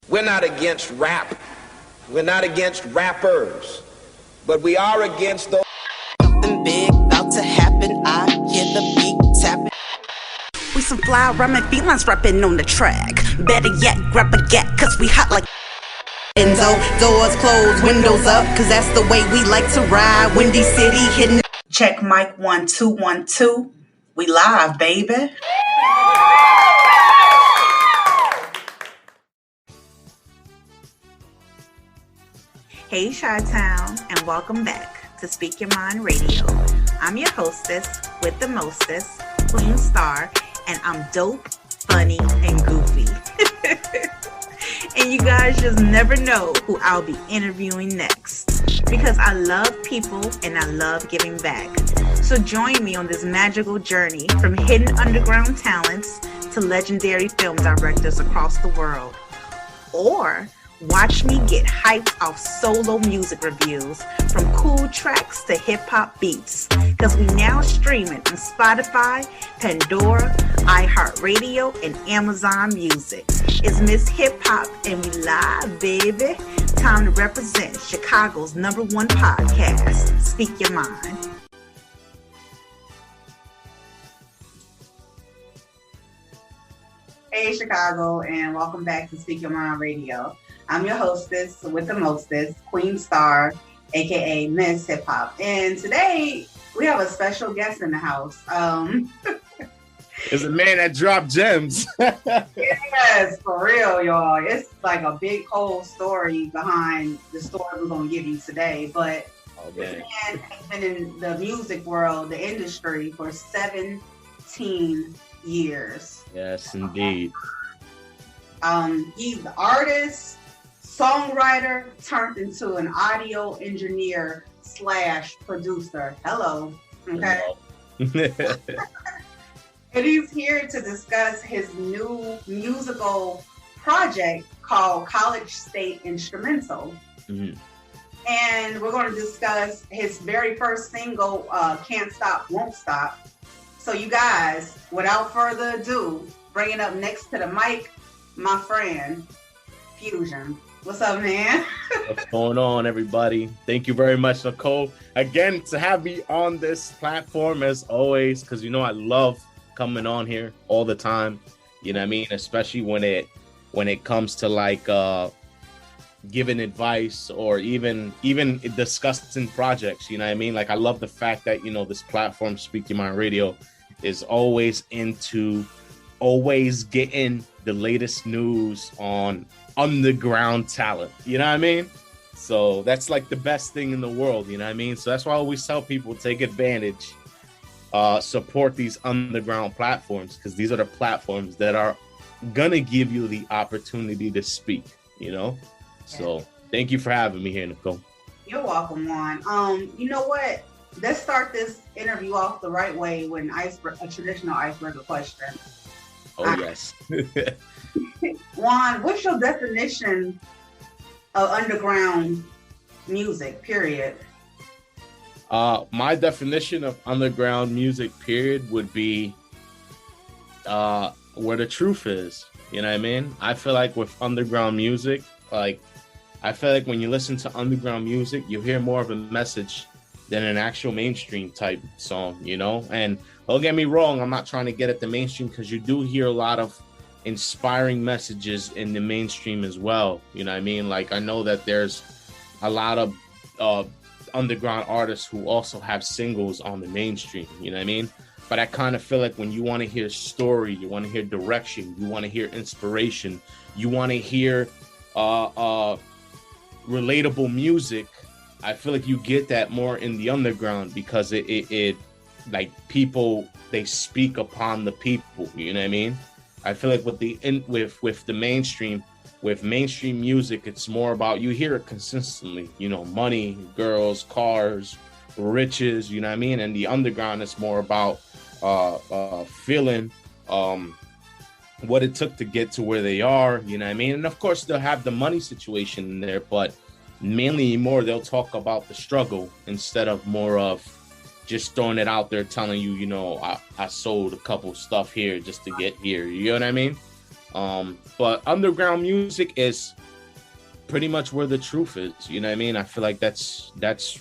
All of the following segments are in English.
We're not against rap. We're not against rappers. But we are against those. Something big about to happen. I hear the beat tapping. We some fly rhyming felines rapping on the track. Better yet, grab a gat, cause we hot like Enzo. Doors closed, windows up, cause that's the way we like to ride. Windy City hitting. Check mic 1 2 1 2. We live, baby. Hey, Chi-Town, and welcome back to Speak Your Mind Radio. I'm your hostess with the mostest, Queen Star, and I'm dope, funny, and goofy. And you guys just never know who I'll be interviewing next, because I love people and I love giving back. So join me on this magical journey from hidden underground talents to legendary film directors across the world. Or watch me get hyped off solo music reviews from cool tracks to hip-hop beats, because we now streaming on Spotify, Pandora, iHeartRadio, and Amazon Music. It's Miss Hip Hop and we live, baby. Time to represent Chicago's #1 podcast, Speak Your Mind. Hey, Chicago, and welcome back to Speak Your Mind Radio. I'm your hostess with the mostest, Queen Star, aka Miss Hip Hop. And today we have a special guest in the house. It's a man that dropped gems. Yes, for real, y'all. It's like a big whole story behind the story we're gonna give you today. But this man has been in the music world, the industry, for 17 years. Yes, indeed. He's the artist, songwriter, turned into an audio engineer / producer. Hello. Okay. Hello. And he's here to discuss his new musical project called College State Instrumental. Mm-hmm. And we're going to discuss his very first single, Can't Stop, Won't Stop. So you guys, without further ado, bringing up next to the mic, my friend, Fusion. What's up, man? What's going on, everybody? Thank you very much, Nicole. Again, to have me on this platform as always, because you know I love coming on here all the time. You know what I mean? Especially when it comes to like giving advice or even discussing projects. You know what I mean? Like I love the fact that, you know, this platform, Speak Your Mind Radio, is always getting the latest news on underground talent. You know what I mean? So that's like the best thing in the world. You know what I mean? So that's why I always tell people, take advantage, support these underground platforms, because these are the platforms that are gonna give you the opportunity to speak, you know? So thank you for having me here, Nicole. You're welcome, Juan. You know what? Let's start this interview off the right way with a traditional icebreaker question. Oh, yes. Juan, what's your definition of underground music, period? My definition of underground music, period, would be where the truth is. You know what I mean? I feel like with underground music, I feel like when you listen to underground music, you hear more of a message than an actual mainstream type song, you know? And don't get me wrong, I'm not trying to get at the mainstream, because you do hear a lot of inspiring messages in the mainstream as well. You know what I mean? Like I know that there's a lot of underground artists who also have singles on the mainstream, you know what I mean? But I kind of feel like when you want to hear story, you want to hear direction, you want to hear inspiration, you want to hear relatable music, I feel like you get that more in the underground, because it like people, they speak upon the people, you know what I mean? I feel like with the mainstream, with mainstream music, it's more about, you hear it consistently, you know, money, girls, cars, riches, you know what I mean? And the underground is more about feeling what it took to get to where they are, you know what I mean? And of course they'll have the money situation in there, but mainly more they'll talk about the struggle instead of more of just throwing it out there, telling you, you know, I sold a couple stuff here just to get here, you know what I mean? But underground music is pretty much where the truth is. You know what I mean? I feel like that's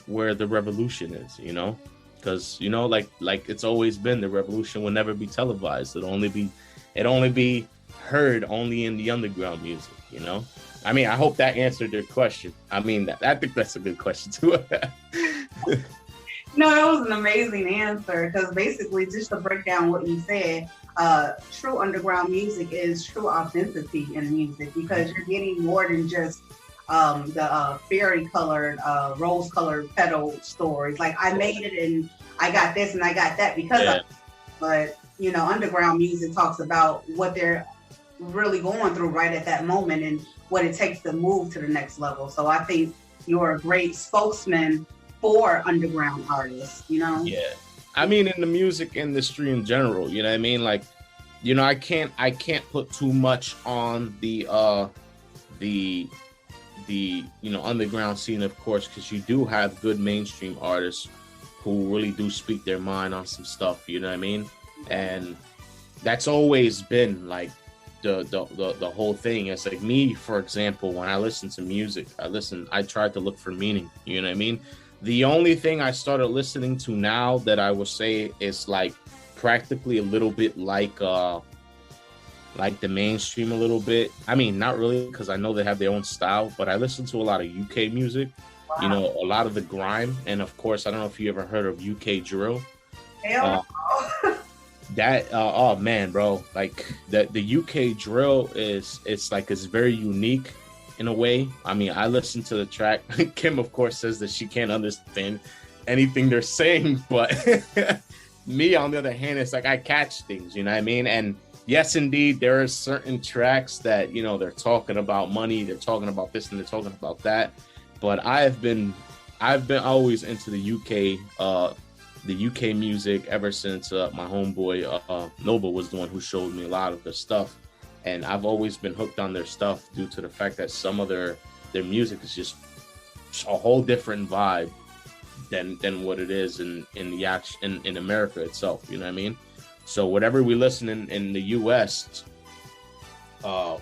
where the revolution is. You know, because you know, like it's always been, the revolution will never be televised. It'll only be heard only in the underground music. You know. I mean, I hope that answered your question. I mean, I think that's a good question too. No, that was an amazing answer, because basically, just to break down what you said, true underground music is true authenticity in music, because you're getting more than just the fairy-colored, rose-colored petal stories. Like, I made it and I got this and I got that because of it. But, you know, underground music talks about what they're really going through right at that moment and what it takes to move to the next level. So I think you're a great spokesman for underground artists, you know? Yeah. I mean, in the music industry in general, you know what I mean? Like, you know, I can't put too much on the you know, underground scene, of course, because you do have good mainstream artists who really do speak their mind on some stuff, you know what I mean? And that's always been like the whole thing. It's like me, for example, when I listen to music, I try to look for meaning, you know what I mean? The only thing I started listening to now that I would say is like practically a little bit like the mainstream a little bit. I mean, not really, because I know they have their own style, but I listen to a lot of UK music. Wow. You know, a lot of the grime, and of course, I don't know if you ever heard of UK drill. Hell no. Oh man, bro, like the UK drill it's very unique in a way. I mean, I listened to the track. Kim, of course, says that she can't understand anything they're saying, but me, on the other hand, it's like I catch things, you know what I mean? And yes, indeed, there are certain tracks that, you know, they're talking about money, they're talking about this, and they're talking about that. But I've been always into the UK music ever since my homeboy Noble was the one who showed me a lot of the stuff. And I've always been hooked on their stuff due to the fact that some of their music is just a whole different vibe than what it is in America itself. You know what I mean? So whatever we listen in the US,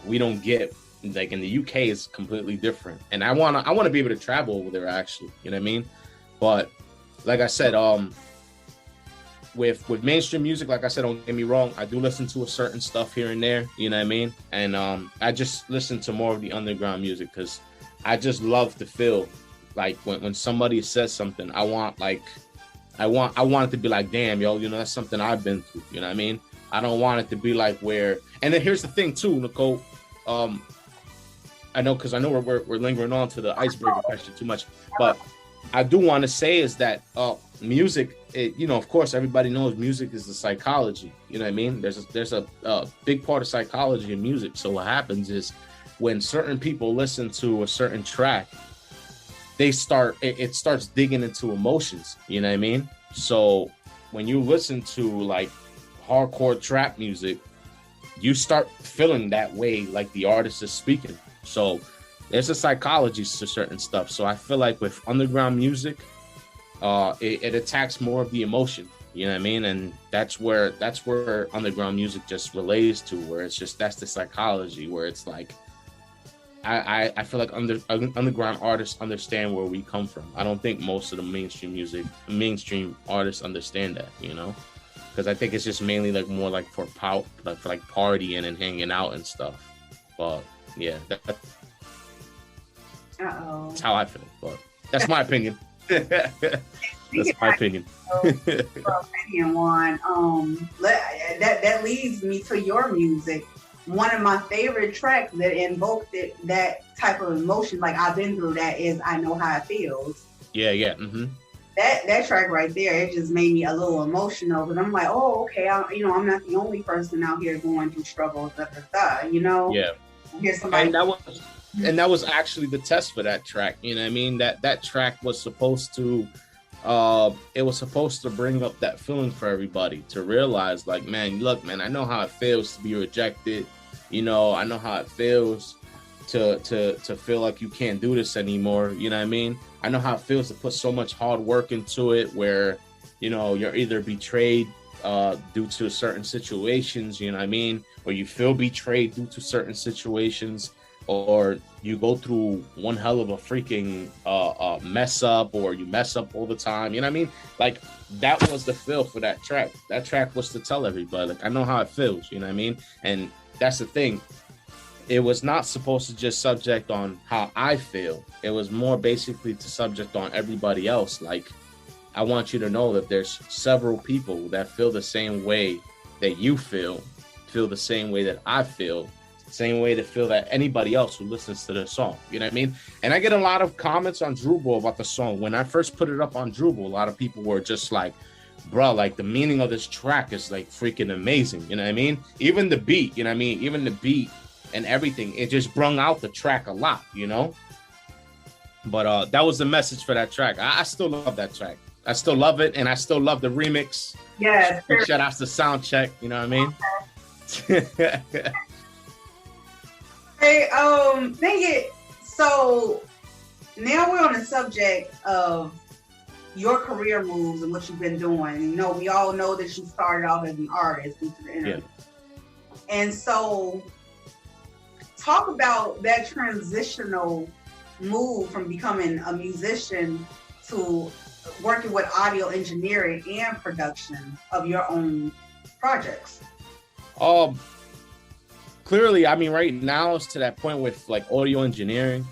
we don't get, like in the UK is completely different. And I wanna be able to travel over there actually. You know what I mean? But like I said, with mainstream music, like I said, don't get me wrong, I do listen to a certain stuff here and there, you know what I mean? And I just listen to more of the underground music because I just love to feel like when somebody says something, I want it to be like, damn, yo, you know, that's something I've been through, you know what I mean? I don't want it to be like where, and then here's the thing too, Nicole, I know we're lingering on to the icebreaker question too much, but I do want to say is that music, you know, of course, everybody knows music is the psychology. You know what I mean? There's a big part of psychology in music. So what happens is when certain people listen to a certain track, it starts digging into emotions. You know what I mean? So when you listen to like hardcore trap music, you start feeling that way, like the artist is speaking. So there's a psychology to certain stuff. So I feel like with underground music, it attacks more of the emotion, you know what I mean? And that's where underground music just relates to, where it's just, that's the psychology, where it's like, I feel like underground artists understand where we come from. I don't think most of the mainstream artists understand that, you know? Because I think it's just mainly like more like for partying and hanging out and stuff. But yeah, that's how I feel. But that's my opinion. That's my opinion. Opinion one. That leads me to your music. One of my favorite tracks that invoked that type of emotion, like I've been through that, is "I Know How It Feels." Yeah. Mm-hmm. That track right there, it just made me a little emotional. But I'm like, oh, okay, I'm not the only person out here going through struggles. You know. Yeah. Here's somebody. And that was actually the test for that track. You know what I mean? That track was supposed to, it was supposed to bring up that feeling for everybody to realize, like, man, look, man, I know how it feels to be rejected. You know, I know how it feels to feel like you can't do this anymore. You know what I mean? I know how it feels to put so much hard work into it where, you know, you're either betrayed due to certain situations, you know what I mean? Or you feel betrayed due to certain situations, or you go through one hell of a freaking mess up, or you mess up all the time, you know what I mean? Like, that was the feel for that track. That track was to tell everybody, like, I know how it feels, you know what I mean? And that's the thing. It was not supposed to just subject on how I feel. It was more basically to subject on everybody else. Like, I want you to know that there's several people that feel the same way that you feel the same way that I feel, same way to feel that anybody else who listens to the song. You know what I mean? And I get a lot of comments on Drupal about the song. When I first put it up on Drupal, a lot of people were just like, bro, like, the meaning of this track is like freaking amazing. You know what I mean? Even the beat, you know what I mean? Even the beat and everything, it just brung out the track a lot, you know? But that was the message for that track. I still love that track. I still love it, and I still love the remix. Yeah. Shout outs to Soundcheck, you know what I mean? Hey, dang it. So now we're on the subject of your career moves and what you've been doing. You know, we all know that you started off as an artist due to the internet. Yeah. And so talk about that transitional move from becoming a musician to working with audio engineering and production of your own projects. Clearly, I mean, right now it's to that point with like audio engineering.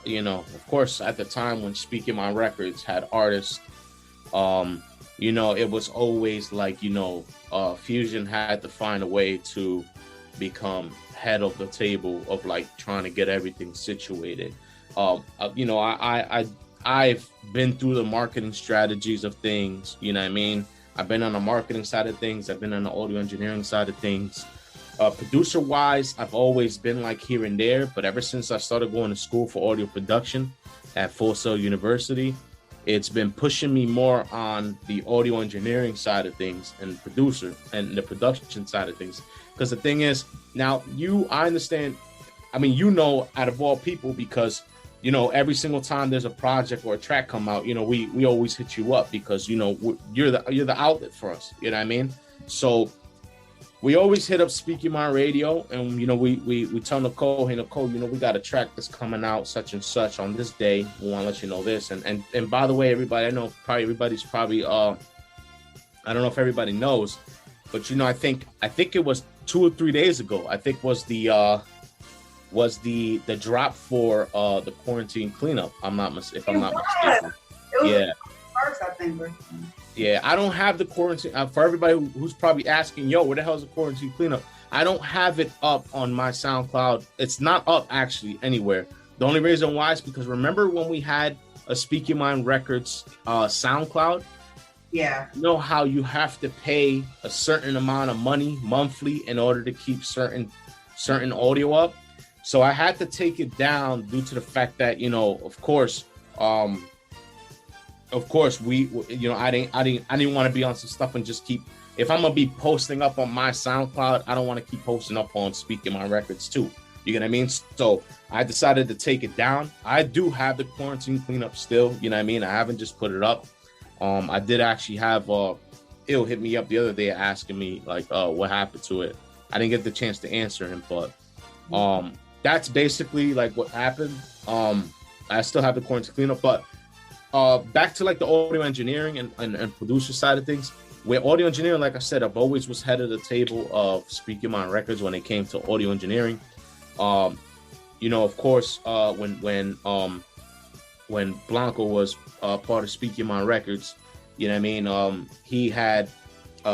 You know, of course, at the time when Speaking My Records had artists, you know, it was always like, you know, Fusion had to find a way to become head of the table of like trying to get everything situated. You know, I've been through the marketing strategies of things, you know what I mean? I've been on the marketing side of things. I've been on the audio engineering side of things. Producer wise, I've always been like here and there, but ever since I started going to school for audio production at Full Sail University, it's been pushing me more on the audio engineering side of things and producer and the production side of things. Because the thing is, now I understand, I mean, you know, out of all people, because, you know, every single time there's a project or a track come out, you know, we always hit you up because, you know, you're the outlet for us, you know what I mean? So we always hit up Speaking My Radio, and, you know, we tell Nicole, hey, Nicole, you know, we got a track that's coming out such and such on this day. We want to let you know this. And by the way, everybody, I know probably everybody's probably, I don't know if everybody knows, but, you know, I think it was 2 or 3 days ago, I think was the drop for the quarantine cleanup. If I'm not mistaken. Yeah. First, I think. Yeah, I don't have the quarantine. For everybody who's probably asking, yo, where the hell is the quarantine cleanup? I don't have it up on my SoundCloud. It's not up actually anywhere. The only reason why is because remember when we had a Speaking Mind Records SoundCloud? Yeah. You know how you have to pay a certain amount of money monthly in order to keep certain audio up? So I had to take it down due to the fact that, you know, of course, we, you know, I didn't want to be on some stuff and just keep, if I'm gonna be posting up on my SoundCloud, I don't want to keep posting up on Speaking My Records too. You get what I mean? So I decided to take it down. I do have the quarantine cleanup still, you know what I mean? I haven't just put it up. I did actually have Ill hit me up the other day asking me like what happened to it. I didn't get the chance to answer him, but that's basically like what happened. I still have the quarantine cleanup, but back to like the audio engineering and producer side of things. With audio engineering, like I said, I've always was head of the table of Speaking My Records when it came to audio engineering. You know, of course, when Blanco was part of Speaking My Records, you know what I mean? He had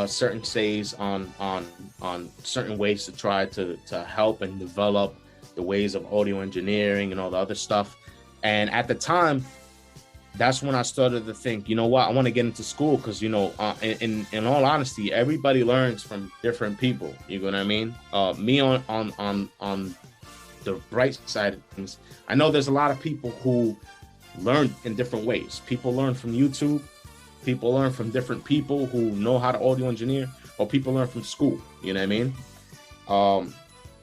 certain says on certain ways to try to help and develop the ways of audio engineering and all the other stuff. And at the time, that's when I started to think, you know what, I want to get into school because, you know, in all honesty, everybody learns from different people. You know what I mean? Me on the bright side of things, I know there's a lot of people who learn in different ways. People learn from YouTube. People learn from different people who know how to audio engineer, or people learn from school. You know what I mean?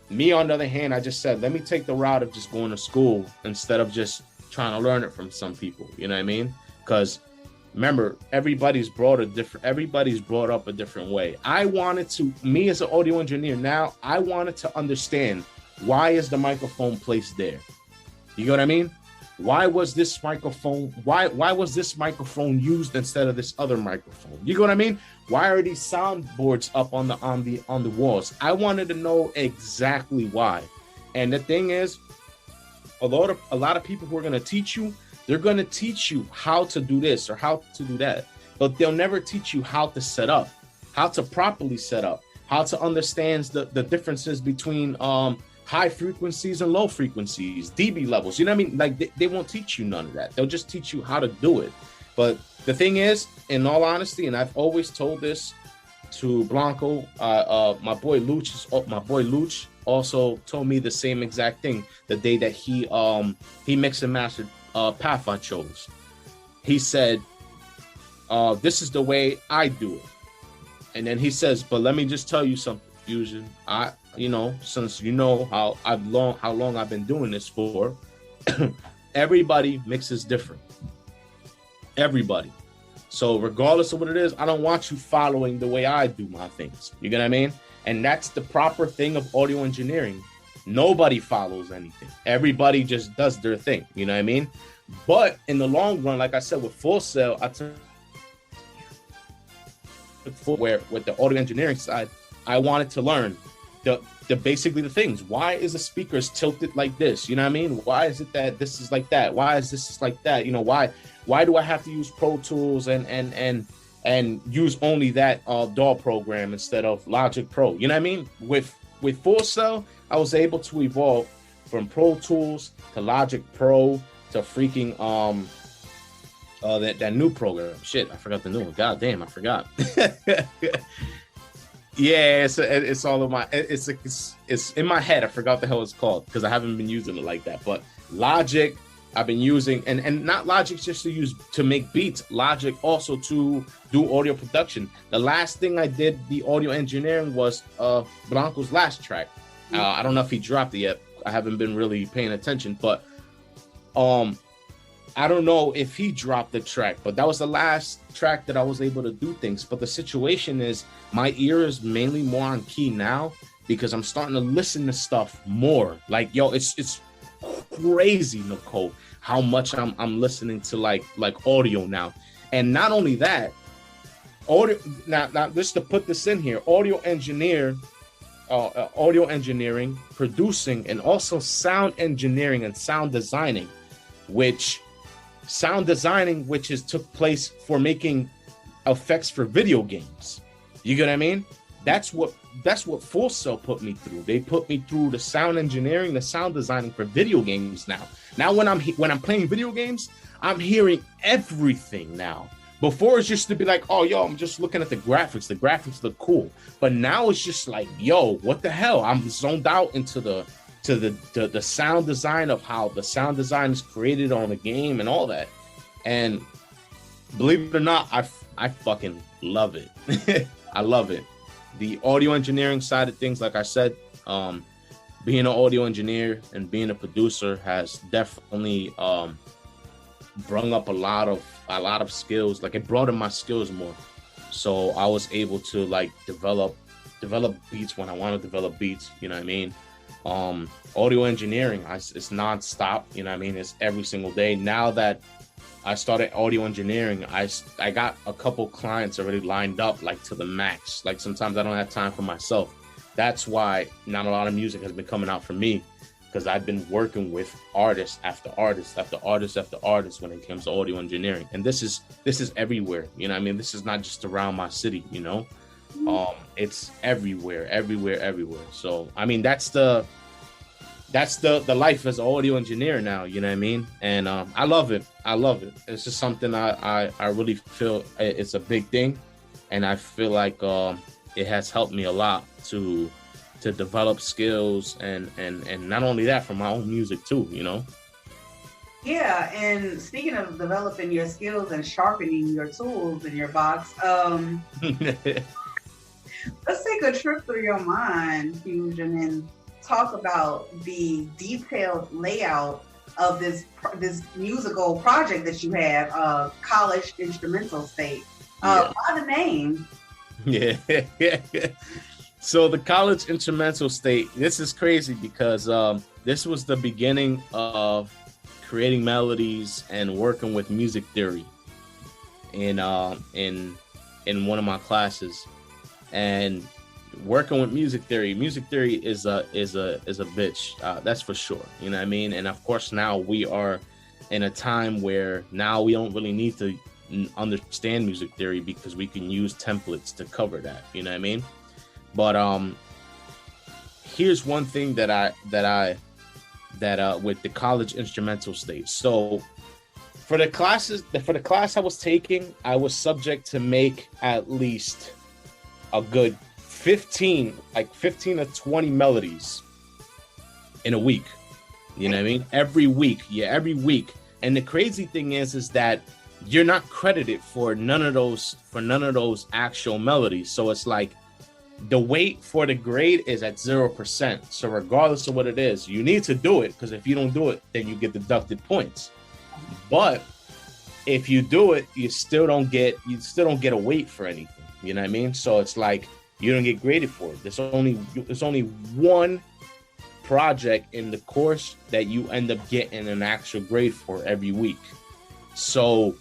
Me, on the other hand, I just said, let me take the route of just going to school instead of just trying to learn it from some people. You know what I mean? Because remember, everybody's brought up a different way. Me as an audio engineer now, I wanted to understand, why is the microphone placed there? You know what I mean? Why was this microphone used instead of this other microphone? You know what I mean? Why are these soundboards up on the walls? I wanted to know exactly why. And the thing is, a lot of people who are going to teach you, they're going to teach you how to do this or how to do that, but they'll never teach you how to set up, how to properly set up, how to understand the differences between high frequencies and low frequencies, dB levels. You know what I mean? Like they won't teach you none of that. They'll just teach you how to do it. But the thing is, in all honesty, and I've always told this to Blanco, my boy Luch also told me the same exact thing the day that he mixed and mastered Path I chose. He said, this is the way I do it. And then he says, but let me just tell you something, Fusion. Since you know how long I've been doing this for, everybody mixes different. Everybody. So regardless of what it is, I don't want you following the way I do my things. You get what I mean? And that's the proper thing of audio engineering. Nobody follows anything. Everybody just does their thing. You know what I mean? But in the long run, like I said, with Full Sail, with the audio engineering side, I wanted to learn the basically the things. Why is the speakers tilted like this? You know what I mean? Why is it that this is like that? Why is this like that? You know, why do I have to use Pro Tools and use only that DAW program instead of Logic Pro? You know what I mean? With Full Sail, I was able to evolve from Pro Tools to Logic Pro to freaking that new program. Shit, I forgot the new one. God damn, I forgot. Yeah, it's all of my it's in my head. I forgot the hell it's called because I haven't been using it like that. But Logic, I've been using, and not Logic just to make beats. Logic also to do audio production. The last thing I did, the audio engineering, was Blanco's last track. I don't know if he dropped it yet. I haven't been really paying attention, but I don't know if he dropped the track, but that was the last track that I was able to do things. But the situation is, my ear is mainly more on key now because I'm starting to listen to stuff more. Like, yo, it's crazy, Nicole, how much I'm listening to like audio now. And not only that, audio now just to put this in here, audio engineering, producing, and also sound engineering and sound designing, which took place for making effects for video games. You get what I mean? That's what Full Sail put me through. They put me through the sound engineering, the sound designing for video games now. Now when I'm playing video games, I'm hearing everything now. Before it's just to be like, oh, yo, I'm just looking at the graphics. The graphics look cool. But now it's just like, yo, what the hell? I'm zoned out into the sound design of how the sound design is created on the game and all that. And believe it or not, I fucking love it. I love it. The audio engineering side of things, like I said, being an audio engineer and being a producer has definitely brung up a lot of skills. Like, it broadened my skills more. So I was able to like develop beats when I want to develop beats. You know what I mean? Audio engineering, it's nonstop. You know what I mean? It's every single day. Now that I started audio engineering, I got a couple clients already lined up, like to the max. Like, sometimes I don't have time for myself. That's why not a lot of music has been coming out for me, because I've been working with artists after artists after artists after artists when it comes to audio engineering. And this is everywhere. You know what I mean? This is not just around my city, you know? It's everywhere. So I mean, that's the life as an audio engineer now, you know what I mean? And I love it. It's just something I really feel it's a big thing, and I feel like it has helped me a lot to develop skills and not only that, for my own music too, you know? Yeah, and speaking of developing your skills and sharpening your tools in your box, let's take a trip through your mind, Fusion, and talk about the detailed layout of this musical project that you have, College Instrumental State. Why the name? Yeah. So the College Instrumental State, this is crazy because this was the beginning of creating melodies and working with music theory in one of my classes. And working with music theory is a bitch, that's for sure, you know what I mean? And of course now we are in a time where now we don't really need to understand music theory because we can use templates to cover that, you know what I mean? But here's one thing that with the College Instrumental State. So for the class I was taking, I was subject to make at least a good 15 to 20 melodies in a week. You know what I mean? Every week. And the crazy thing is that you're not credited for none of those actual melodies. So it's like the weight for the grade is at 0%. So regardless of what it is, you need to do it, because if you don't do it, then you get deducted points. But if you do it, you still don't get a weight for anything. You know what I mean? So it's like you don't get graded for it. There's only one project in the course that you end up getting an actual grade for every week. So,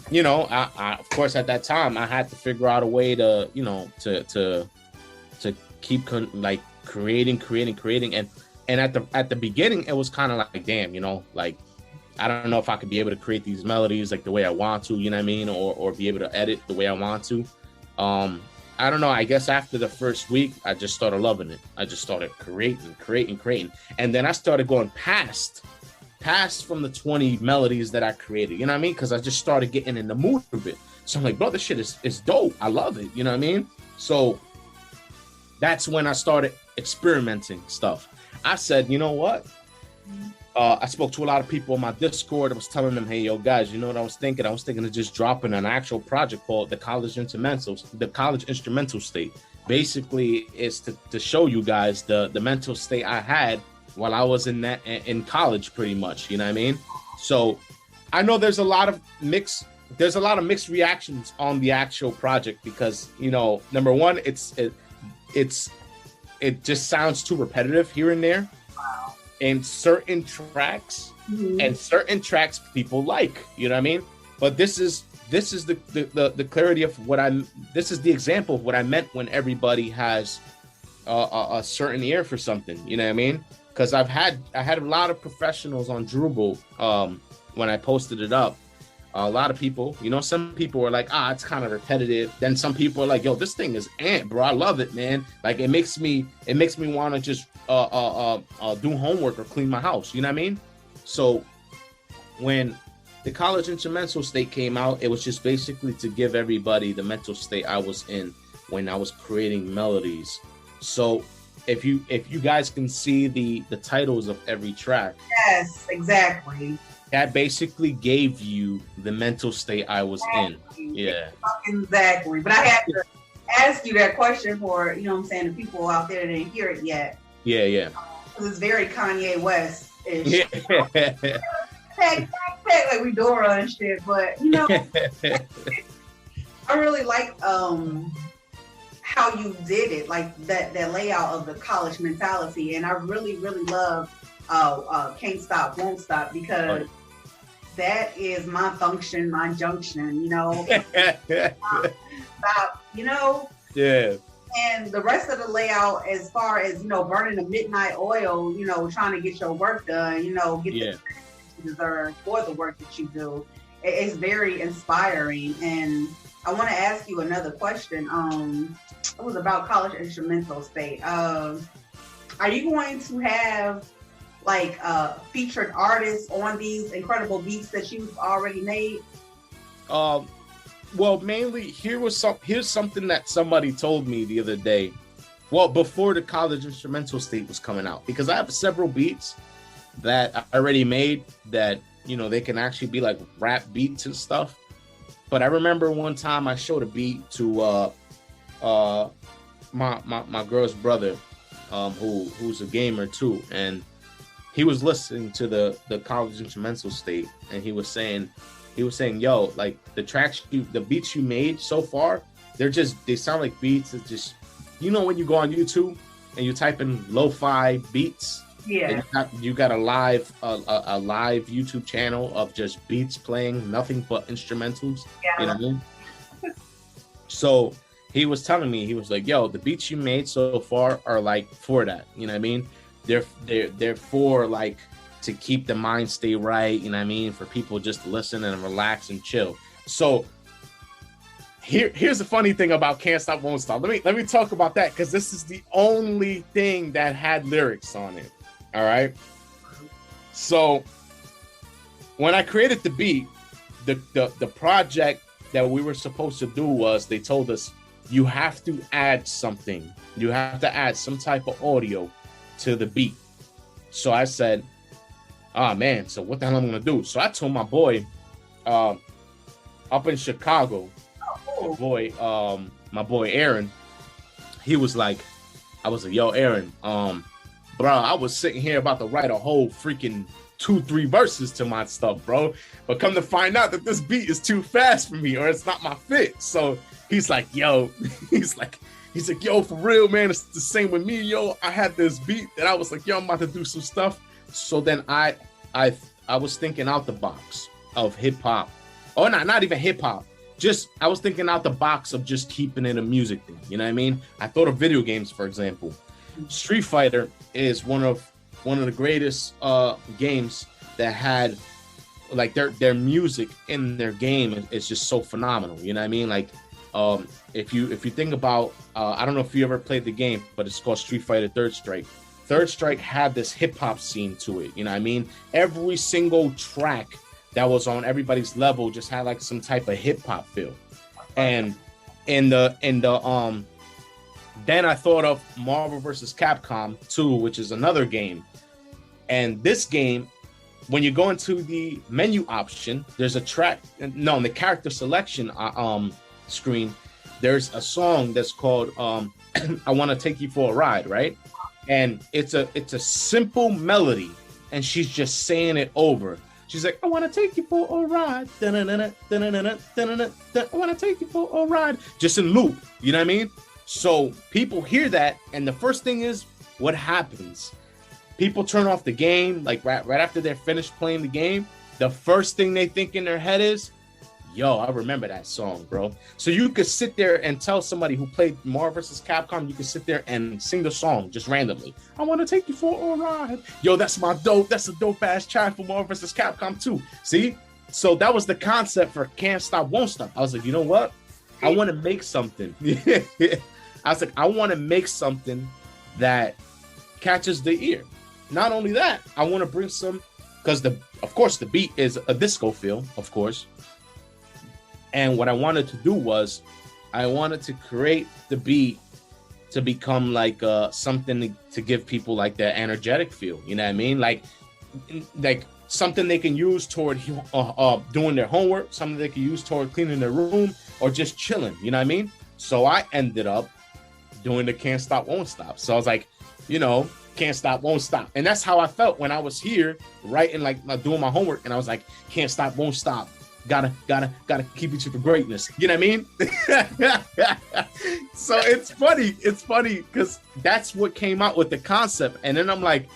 you know, I of course at that time I had to figure out a way to, you know, to keep creating, and at the beginning it was kind of like, damn, you know, like I don't know if I could be able to create these melodies like the way I want to, you know what I mean, or be able to edit the way I want to. I don't know. I guess after the first week, I just started loving it. I just started creating, and then I started going past from the 20 melodies that I created. You know what I mean? Because I just started getting in the mood of it. So I'm like, bro, this shit is dope. I love it. You know what I mean? So that's when I started experimenting stuff. I said, you know what? I spoke to a lot of people on my Discord. I was telling them, hey, yo, guys, you know what I was thinking? I was thinking of just dropping an actual project called the College Instrumental State. Basically, it's to show you guys the mental state I had while I was in college, pretty much. You know what I mean? So I know there's a lot of mixed reactions on the actual project because, you know, number one, it just sounds too repetitive here and there. In certain tracks, and certain tracks people like, you know what I mean? But this is the clarity of this is the example of what I meant when everybody has a certain ear for something, you know what I mean? Because I had a lot of professionals on Drupal when I posted it up. A lot of people, you know, some people were like, it's kind of repetitive. Then some people are like, yo, this thing is bro. I love it, man. Like it makes me want to just do homework or clean my house. You know what I mean? So when the College Instrumental State came out, it was just basically to give everybody the mental state I was in when I was creating melodies. So if you guys can see the titles of every track. Yes, exactly. That basically gave you the mental state I was in. Yeah. Exactly. But I had to ask you that question for, you know what I'm saying, the people out there that didn't hear it yet. Yeah. Because it's very Kanye West-ish. Yeah. Like we Dora and shit. But, you know, I really like how you did it, like that layout of the college mentality. And I really, really love Can't Stop, Won't Stop, because that is my function, my junction, you know. Stop, you know. Yeah. And the rest of the layout, as far as, you know, burning the midnight oil, you know, trying to get your work done, you know, get the credit that you deserve for the work that you do. It's very inspiring. And I want to ask you another question. It was about College Instrumental State. Are you going to have like featured artists on these incredible beats that you've already made? Well, mainly here's something that somebody told me the other day. Well, before the College Instrumental State was coming out, because I have several beats that I already made that, you know, they can actually be like rap beats and stuff. But I remember one time I showed a beat to my girl's brother, who's a gamer too, and he was listening to the college instrumental state, and he was saying, yo, like the beats you made so far, they sound like beats. It's just, you know, when you go on YouTube and you type in lo-fi beats, Yeah. you got a live YouTube channel of just beats playing, nothing but instrumentals. Yeah. You know what I mean? So he was telling me, he was like, yo, the beats you made so far are like for that. You know what I mean? They're for like to keep the mind stay right, you know what I mean? For people just to listen and relax and chill. So here's the funny thing about Can't Stop Won't Stop. Let me talk about that, because this is the only thing that had lyrics on it. All right. So when I created the beat, the project that we were supposed to do was, they told us you have to add something. You have to add some type of audio to the beat. So I said, oh man, so what the hell am I gonna do? So I told my boy up in Chicago, my boy Aaron, he was like, I was like, yo, Aaron, bro, I was sitting here about to write a whole freaking 2-3 verses to my stuff, bro. But come to find out that this beat is too fast for me, or it's not my fit. So he's like, yo, he's like, yo, for real, man, it's the same with me, yo. I had this beat that I was like, yo, I'm about to do some stuff. So then I was thinking out the box of hip hop, or not even hip hop. Just, I was thinking out the box of just keeping it a music thing. You know what I mean? I thought of video games, for example. Street Fighter is one of the greatest games that had, like, their music in their game is just so phenomenal. You know what I mean? Like, if you think about, I don't know if you ever played the game, but it's called Street Fighter Third Strike. Third Strike had this hip hop scene to it. You know what I mean? Every single track that was on everybody's level just had like some type of hip hop feel. And in the then I thought of Marvel vs. Capcom 2, which is another game. And this game, when you go into the menu option, there's a track. No, in the character selection screen, there's a song that's called "I Want to Take You for a Ride," right? And it's a simple melody, and she's just saying it over. She's like, "I want to take you for a ride. I want to take you for a ride." Just in loop. You know what I mean? So people hear that, and the first thing is, what happens? People turn off the game, like right after they're finished playing the game. The first thing they think in their head is, yo, I remember that song, bro. So you could sit there and tell somebody who played Marvel vs. Capcom, you could sit there and sing the song just randomly. I want to take you for a ride. Yo, that's a dope ass track for Marvel vs. Capcom 2. See? So that was the concept for Can't Stop, Won't Stop. I was like, you know what? I want to make something. I was like, I want to make something that catches the ear. Not only that, I want to bring some, because of course the beat is a disco feel, of course. And what I wanted to do was, I wanted to create the beat to become like something to give people like that energetic feel. You know what I mean? Like something they can use toward doing their homework, something they can use toward cleaning their room, or just chilling. You know what I mean? So I ended up doing the Can't Stop, Won't Stop. So I was like, you know, Can't Stop, Won't Stop. And that's how I felt when I was here writing, like doing my homework, and I was like, can't stop, won't stop. Gotta keep it to the greatness. You know what I mean? So it's funny because that's what came out with the concept. And then I'm like,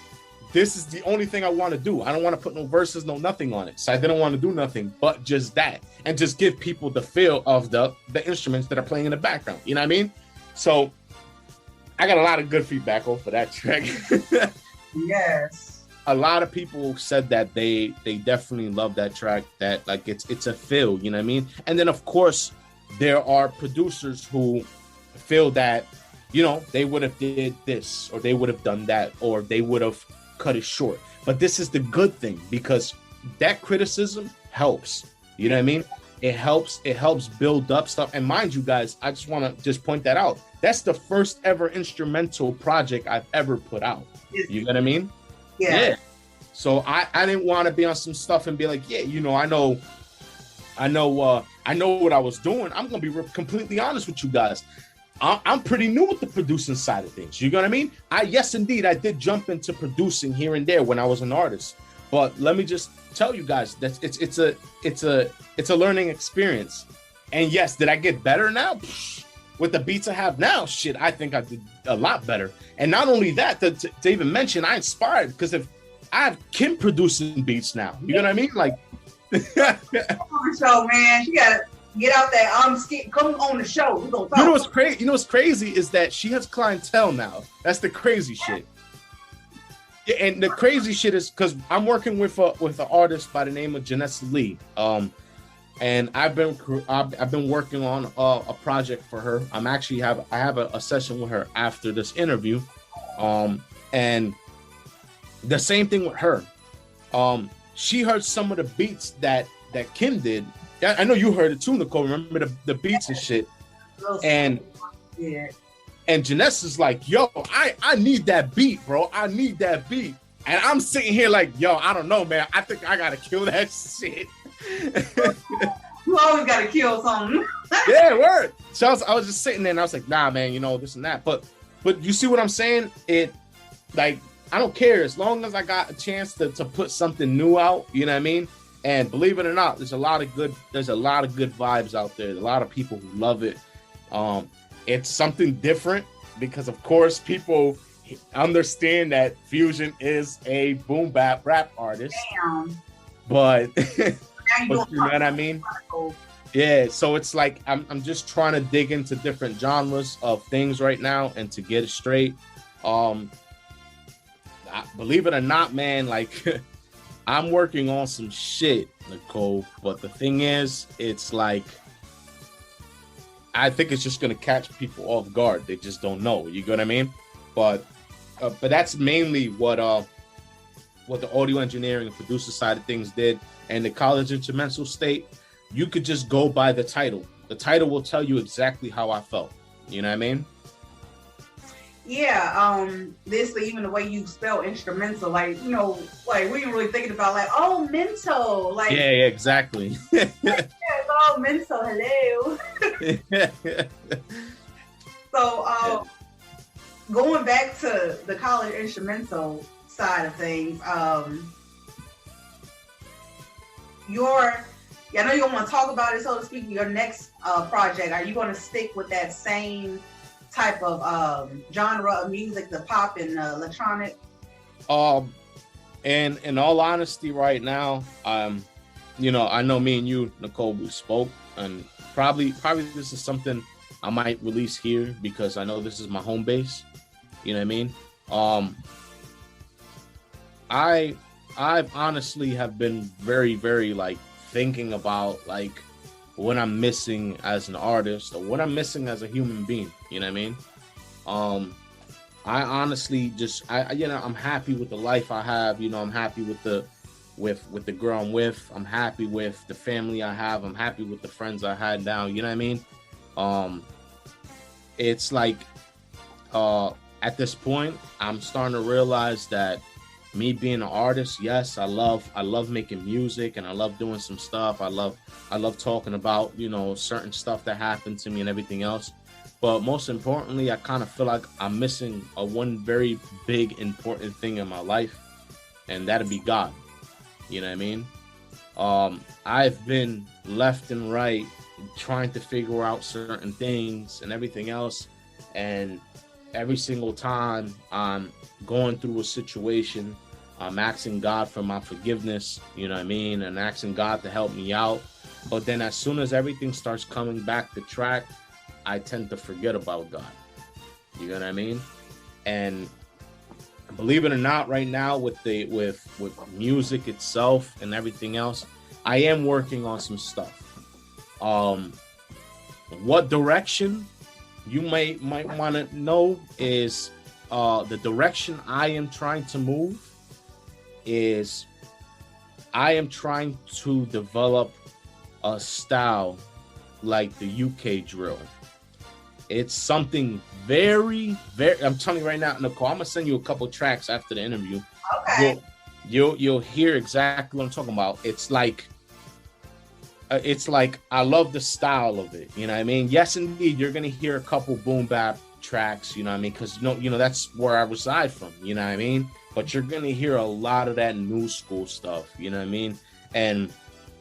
this is the only thing I want to do. I don't want to put no verses, no nothing on it. So I didn't want to do nothing but just that, and just give people the feel of the instruments that are playing in the background. You know what I mean? So I got a lot of good feedback off of that track. Yes. A lot of people said that they definitely love that track, that like it's a feel, you know what I mean? And then of course there are producers who feel that, you know, they would have did this, or they would have done that, or they would have cut it short. But this is the good thing, because that criticism helps. You know what I mean? It helps build up stuff. And mind you guys, I just want to just point that out. That's the first ever instrumental project I've ever put out. You know what I mean? Yeah. So I didn't want to be on some stuff and be like, yeah, you know, I know what I was doing. I'm gonna be completely honest with you guys. I'm pretty new with the producing side of things. You know what I mean? Yes, indeed, I did jump into producing here and there when I was an artist. But let me just tell you guys that it's a learning experience. And yes, did I get better now? With the beats I have now, shit, I think I did a lot better. And not only that, to even mention, I inspired because if I have Kim producing beats now, you know what I mean? Like, on the show, man, she gotta get out there. Come on the show. We're gonna talk. You know what's crazy? You know what's crazy is that she has clientele now. That's the crazy shit. Yeah, and the crazy shit is because I'm working with an artist by the name of Janessa Lee. And I've been working on a project for her. I have a session with her after this interview. And the same thing with her. She heard some of the beats that Kim did. I know you heard it too, Nicole. Remember the beats and shit. And Janessa's like, yo, I need that beat, bro. I need that beat. And I'm sitting here like, yo, I don't know, man. I think I gotta kill that shit. You always gotta kill something. Yeah, word. So I was just sitting there and I was like, nah, man, this and that. But you see what I'm saying? It, like, I don't care as long as I got a chance to put something new out. You know what I mean? And believe it or not, there's a lot of good vibes out there. A lot of people who love it. It's something different because, of course, people understand that Fusion is a boom bap rap artist. Damn. But you know what I mean? Yeah, so it's like I'm just trying to dig into different genres of things right now and to get it straight. Believe it or not, man, like I'm working on some shit, Nicole. But the thing is, it's like I think it's just gonna catch people off guard. They just don't know. You get what I mean? But that's mainly what the audio engineering and producer side of things did. And the college instrumental state, you could just go by the title. The title will tell you exactly how I felt. You know what I mean? Yeah, basically even the way you spell instrumental, like, like we ain't really thinking about like, oh, mental, like yeah, exactly. It's all mental. Hello. So going back to the college instrumental side of things, I know you don't want to talk about it, so to speak. Your next project, are you going to stick with that same type of genre of music, the pop and electronic? And in all honesty, right now, I know me and you, Nicole, we spoke, and probably this is something I might release here because I know this is my home base. You know what I mean? I've honestly have been very, very like thinking about like what I'm missing as an artist or what I'm missing as a human being. You know what I mean? I honestly just I'm happy with the life I have. I'm happy with the girl I'm with. I'm happy with the family I have. I'm happy with the friends I had now. You know what I mean? It's like at this point, I'm starting to realize that me being an artist, yes, I love making music and I love doing some stuff. I love talking about, certain stuff that happened to me and everything else. But most importantly, I kind of feel like I'm missing one very big, important thing in my life, and that'd be God. You know what I mean? I've been left and right trying to figure out certain things and everything else. And every single time I'm going through a situation, I'm asking God for my forgiveness, you know what I mean? And asking God to help me out. But then as soon as everything starts coming back to track, I tend to forget about God. You know what I mean? And believe it or not, right now with music itself and everything else, I am working on some stuff. What direction you might want to know is the direction I am trying to move is I am trying to develop a style like the UK drill. It's something very, very, I'm telling you right now, Nicole, I'm gonna send you a couple tracks after the interview. Okay. You'll hear exactly what I'm talking about. It's like it's like I love the style of it. You know what I mean? Yes, indeed, you're gonna hear a couple boom bap tracks. You know what I mean? Because that's where I reside from. You know what I mean? But you're gonna hear a lot of that new school stuff. You know what I mean? And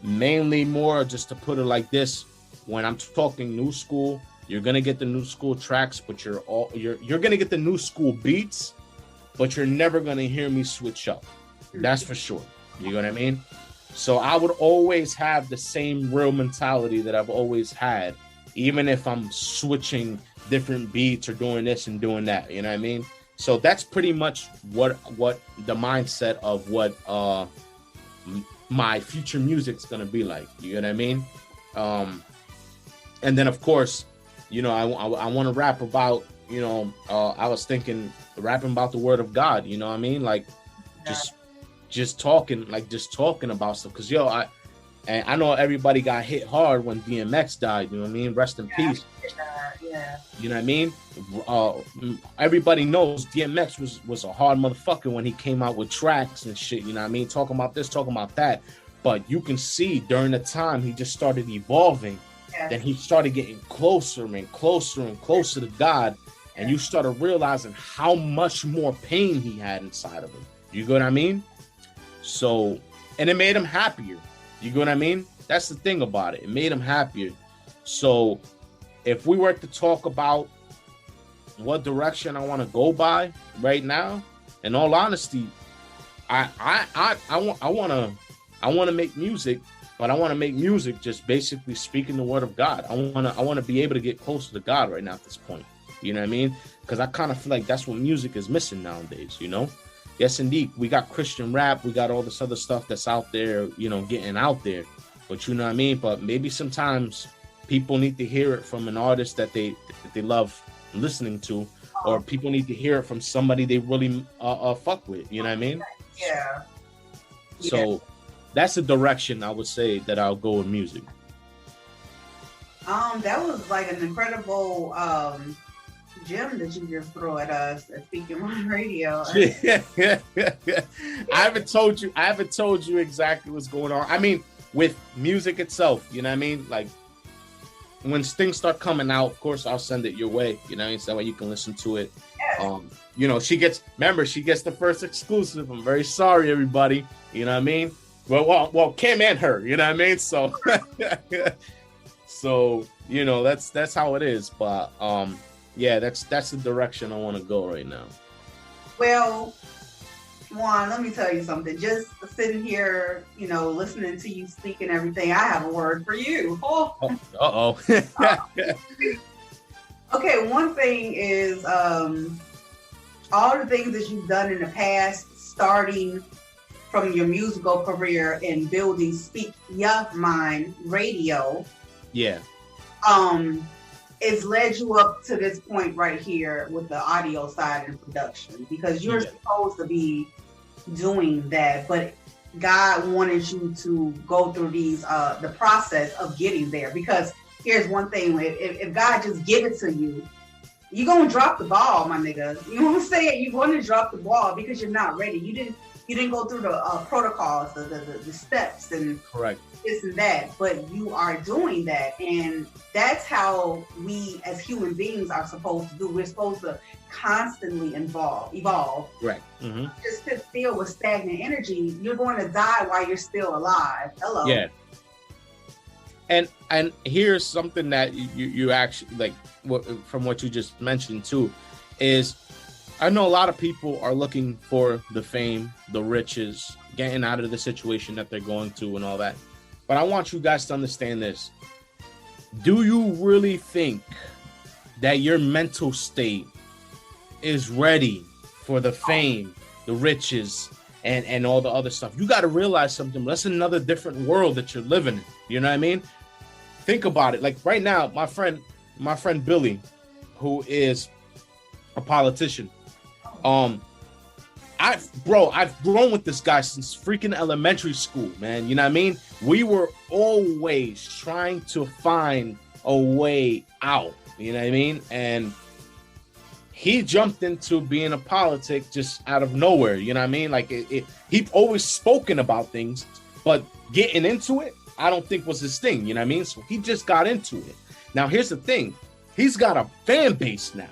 mainly more, just to put it like this, when I'm talking new school, you're gonna get the new school tracks, but you're gonna get the new school beats, but you're never gonna hear me switch up. That's for sure. You know what I mean? So I would always have the same real mentality that I've always had, even if I'm switching different beats or doing this and doing that. You know what I mean? So that's pretty much what the mindset of what my future music's gonna be like. You know what I mean? And then of course, I want to rap about, I was thinking rapping about the word of God. You know what I mean? Like just talking about stuff. Cause I know everybody got hit hard when DMX died. You know what I mean? Rest in peace. Yeah. You know what I mean? Everybody knows DMX was a hard motherfucker when he came out with tracks and shit. You know what I mean? Talking about this, talking about that. But you can see during the time he just started evolving. Yeah. Then he started getting closer and closer and closer to God. And you started realizing how much more pain he had inside of him. You get what I mean? So, and it made him happier. You get what I mean? That's the thing about it. It made him happier. So if we were to talk about what direction I want to go by right now, in all honesty, I want to make music, but I want to make music just basically speaking the word of God. I want to be able to get closer to God right now at this point. You know what I mean? Because I kind of feel like that's what music is missing nowadays, Yes, indeed. We got Christian rap. We got all this other stuff that's out there, getting out there. But you know what I mean? But maybe sometimes people need to hear it from an artist that they love listening to, or people need to hear it from somebody they really fuck with. You know what I mean? Yeah. So that's the direction I would say that I'll go with music. That was like an incredible gem that you just throw at us at Speaking on Radio. I haven't told you exactly what's going on. I mean, with music itself, you know what I mean? Like when things start coming out, of course I'll send it your way, so that way you can listen to it. Yes. She gets the first exclusive. I'm very sorry, everybody. You know what I mean? Well, Kim and her, you know what I mean? So so, that's how it is. But that's the direction I want to go right now. Well, Juan, let me tell you something. Just sitting here, listening to you speak and everything, I have a word for you. Oh. Uh-oh. Okay, one thing is all the things that you've done in the past, starting from your musical career and building Speak Your Mind Radio. Yeah. It's led you up to this point right here with the audio side and production, because you're supposed to be doing that, but God wanted you to go through the process of getting there. Because here's one thing: if God just give it to you, you're gonna drop the ball, my nigga. You know what I'm saying? You're gonna drop the ball because you're not ready. You didn't go through the protocols, the steps, and correct this and that, but you are doing that. And that's how we as human beings are supposed to do. We're supposed to constantly evolve. Right. Mm-hmm. Just sit still with stagnant energy, you're going to die while you're still alive. Hello. Yeah. And here's something that you actually, like, from what you just mentioned too, is I know a lot of people are looking for the fame, the riches, getting out of the situation that they're going to and all that. But I want you guys to understand this. Do you really think that your mental state is ready for the fame, the riches, and all the other stuff? You got to realize something. That's another different world that you're living in. You know what I mean? Think about it. Like right now, my friend Billy, who is a politician, I've grown with this guy since freaking elementary school, man. You know what I mean? We were always trying to find a way out. You know what I mean? And he jumped into being a politic just out of nowhere. You know what I mean? Like he always spoken about things, but getting into it, I don't think was his thing, you know what I mean? So he just got into it. Now, here's the thing. He's got a fan base now.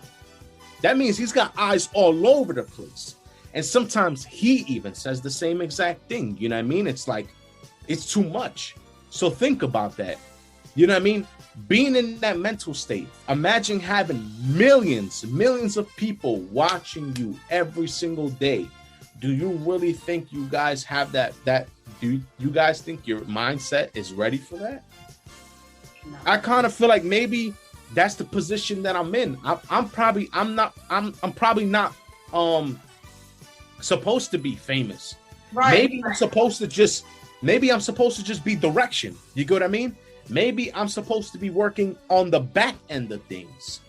That means he's got eyes all over the place. And sometimes he even says the same exact thing, you know what I mean? It's like, it's too much. So think about that. You know what I mean? Being in that mental state, imagine having millions of people watching you every single day. Do you really think you guys have that do you guys think your mindset is ready for that? No. I kind of feel like maybe that's the position that I'm in. I'm probably not supposed to be famous. Right. Maybe I'm supposed to just be direction. You get what I mean? Maybe I'm supposed to be working on the back end of things.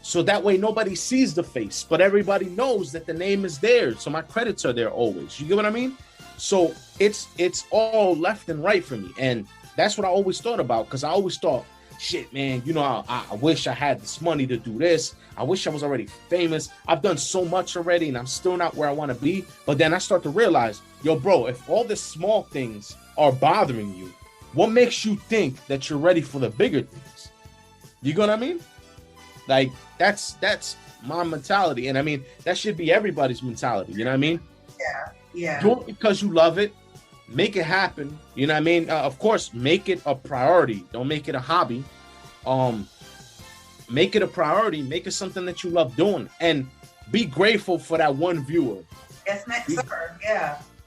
So that way nobody sees the face, but everybody knows that the name is there. So my credits are there always. You get what I mean? So it's all left and right for me. And that's what I always thought about, because I always thought, shit, man, you know, I wish I had this money to do this. I wish I was already famous. I've done so much already and I'm still not where I want to be. But then I start to realize, yo, bro, if all the small things are bothering you, what makes you think that you're ready for the bigger things? You know what I mean? Like, that's my mentality. And I mean, that should be everybody's mentality. You know what I mean? Yeah. Do it because you love it. Make it happen. You know what I mean? Of course, make it a priority. Don't make it a hobby. Make it a priority. Make it something that you love doing. And be grateful for that one viewer. Yes, sir.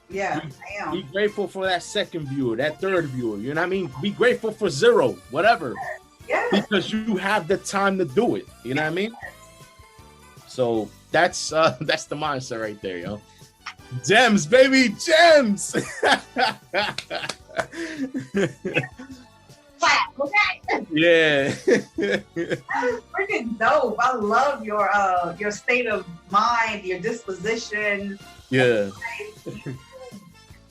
Yeah, I am. Be grateful for that second viewer, that third viewer. You know what I mean? Be grateful for zero, whatever. Yeah. Because you have the time to do it. You know what I mean? So that's the mindset right there, yo. Gems, baby, gems. Yeah. Freaking dope. I love your state of mind, your disposition. Yeah.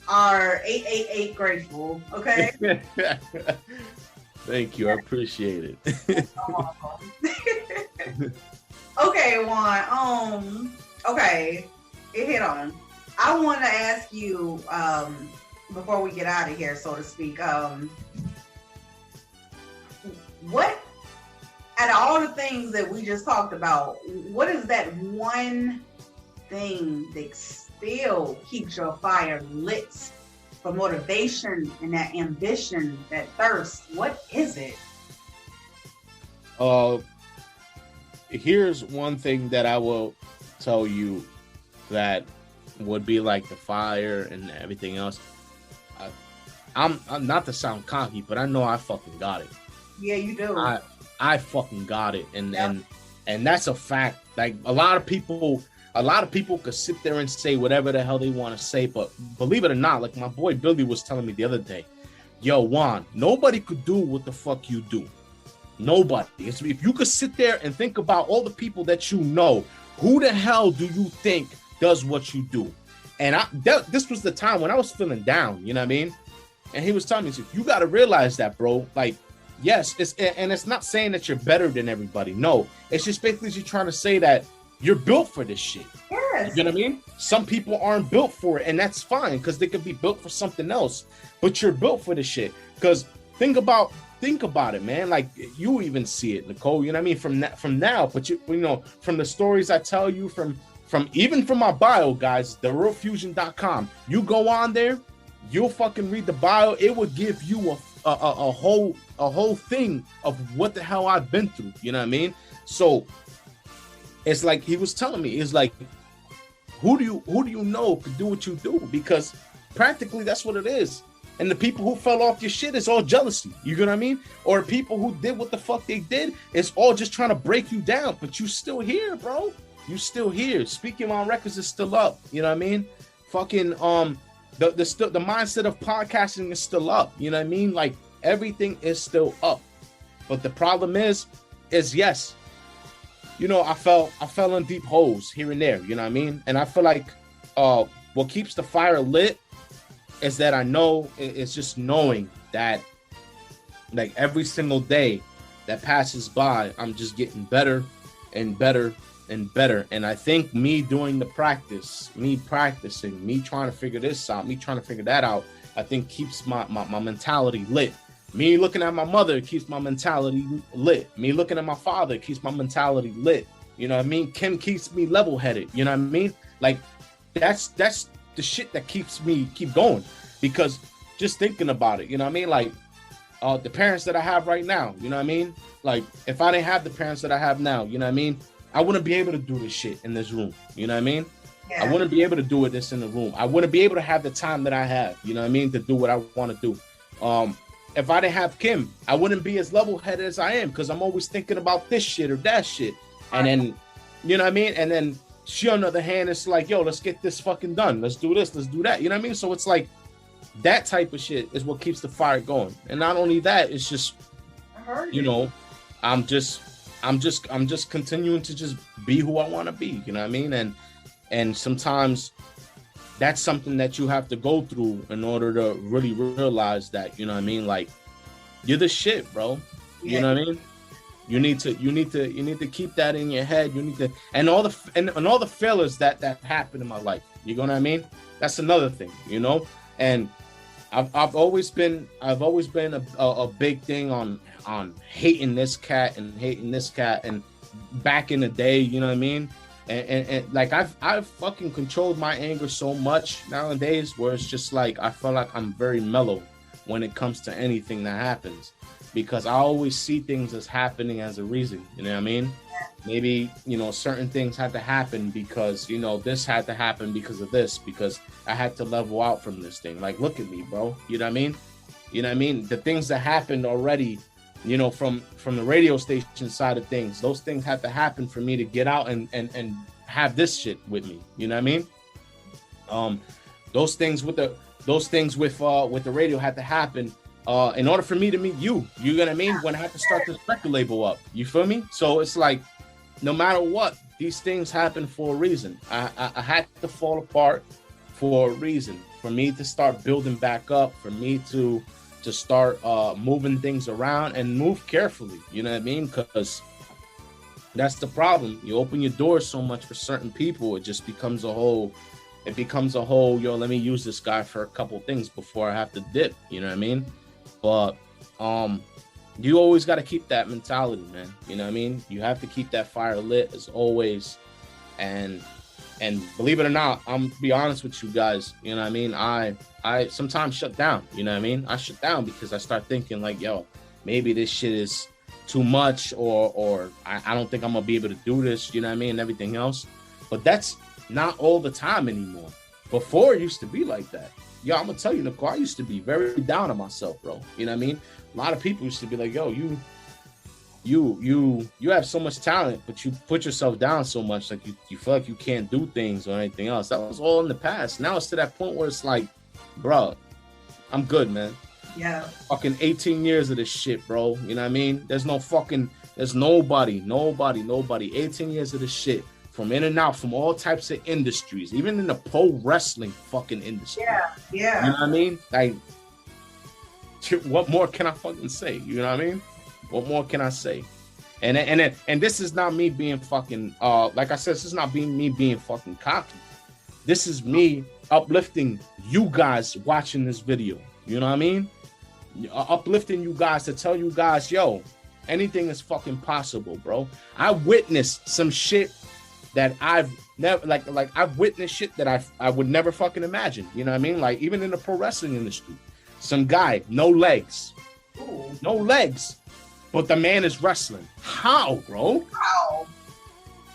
Are 888 grateful, okay? Thank you. I appreciate it. Okay, Juan. Okay, it hit on. I want to ask you, before we get out of here, so to speak, what, out of all the things that we just talked about, what is that one thing that still keeps your fire lit for motivation and that ambition, that thirst? What is it? Here's one thing that I will tell you that would be like the fire and everything else. I'm not to sound cocky, but I know I fucking got it. Yeah, you do. I fucking got it, and that's a fact. Like a lot of people could sit there and say whatever the hell they want to say, but believe it or not, like my boy Billy was telling me the other day, yo, Juan, nobody could do what the fuck you do. Nobody. If you could sit there and think about all the people that you know, who the hell do you think does what you do? And this was the time when I was feeling down, you know what I mean? And he was telling me, so you got to realize that, bro. Like, yes, it's not saying that you're better than everybody. No, it's just basically you trying to say that you're built for this shit. Yes. You know what I mean? Some people aren't built for it, and that's fine because they could be built for something else. But you're built for this shit. Because think about it, man. Like you even see it, Nicole. You know what I mean? From now, but you know, from the stories I tell you, from even from my bio, guys, therealfusion.com. You go on there, you'll fucking read the bio. It would give you a whole thing of what the hell I've been through. You know what I mean? So it's like he was telling me, it's like, who do you know could do what you do? Because practically that's what it is. And the people who fell off your shit, it's all jealousy. You know what I mean? Or people who did what the fuck they did, it's all just trying to break you down. But you still here, bro. You still here. Speaking on Records is still up. You know what I mean? Fucking the mindset of podcasting is still up. You know what I mean? Like everything is still up. But the problem is yes, you know, I fell in deep holes here and there. You know what I mean? And I feel like what keeps the fire lit is that I know it's just knowing that like every single day that passes by, I'm just getting better and better and better. And I think me doing the practice, me practicing, me trying to figure this out, me trying to figure that out, I think keeps my mentality lit. Me looking at my mother keeps my mentality lit. Me looking at my father keeps my mentality lit. You know what I mean? Kim keeps me level-headed. You know what I mean? Like, that's the shit that keeps me keep going. Because just thinking about it, you know what I mean? Like, the parents that I have right now, you know what I mean? Like, if I didn't have the parents that I have now, you know what I mean? I wouldn't be able to do this shit in this room. You know what I mean? Yeah. I wouldn't be able to do this in the room. I wouldn't be able to have the time that I have, you know what I mean? To do what I want to do. If I didn't have Kim, I wouldn't be as level-headed as I am because I'm always thinking about this shit or that shit. And then, you know what I mean? And then she, on the other hand, it's like, yo, let's get this fucking done. Let's do this. Let's do that. You know what I mean? So it's like that type of shit is what keeps the fire going. And not only that, it's just, you know, I'm just continuing to just be who I want to be. You know what I mean? And sometimes that's something that you have to go through in order to really realize that, you know what I mean? Like, you're the shit, bro. You know what I mean? You need to keep that in your head. You need to, and all the failures that happened in my life. You know what I mean? That's another thing, you know? And I've always been a big thing on hating this cat and hating this cat. And back in the day, you know what I mean? And like I've fucking controlled my anger so much nowadays where it's just like I feel like I'm very mellow when it comes to anything that happens, because I always see things as happening as a reason. You know what I mean? Maybe, you know, certain things had to happen because, you know, this had to happen because of this, because I had to level out from this thing. Like, look at me, bro. You know what I mean? You know what I mean? The things that happened already, you know, from the radio station side of things, those things had to happen for me to get out and have this shit with me. You know what I mean? Those things with the radio had to happen in order for me to meet you. You know what I mean? When I had to start this record label up. You feel me? So it's like, no matter what, these things happen for a reason. I had to fall apart for a reason, for me to start building back up, for me to start moving things around and move carefully. You know what I mean? Because that's the problem. You open your doors so much for certain people, it just becomes a whole, yo, let me use this guy for a couple things before I have to dip. You know what I mean? But you always got to keep that mentality, man. You know what I mean? You have to keep that fire lit as always. And believe it or not, I'm be honest with you guys. You know what I mean? I sometimes shut down. You know what I mean? I shut down because I start thinking like, yo, maybe this shit is too much, or I don't think I'm gonna be able to do this. You know what I mean? And everything else. But that's not all the time anymore. Before it used to be like that. Yo, I'm gonna tell you, Nicole, I used to be very down on myself, bro. You know what I mean? A lot of people used to be like, yo, you have so much talent, but you put yourself down so much, like you feel like you can't do things or anything else. That was all in the past. Now it's to that point where it's like, bro, I'm good, man. Yeah. Fucking 18 years of this shit, bro. You know what I mean? There's nobody. 18 years of this shit. From in and out, from all types of industries, even in the pro wrestling fucking industry. Yeah. You know what I mean? Like, what more can I fucking say? You know what I mean? What more can I say? And this is not me being fucking like I said, this is not me being fucking cocky. This is me uplifting you guys watching this video. You know what I mean? Uplifting you guys to tell you guys, yo, anything is fucking possible, bro. I witnessed some shit that I've never like I've witnessed shit that I would never fucking imagine. You know what I mean? Like, even in the pro wrestling industry, some guy, no legs. Ooh. No legs, but the man is wrestling. How, bro? How?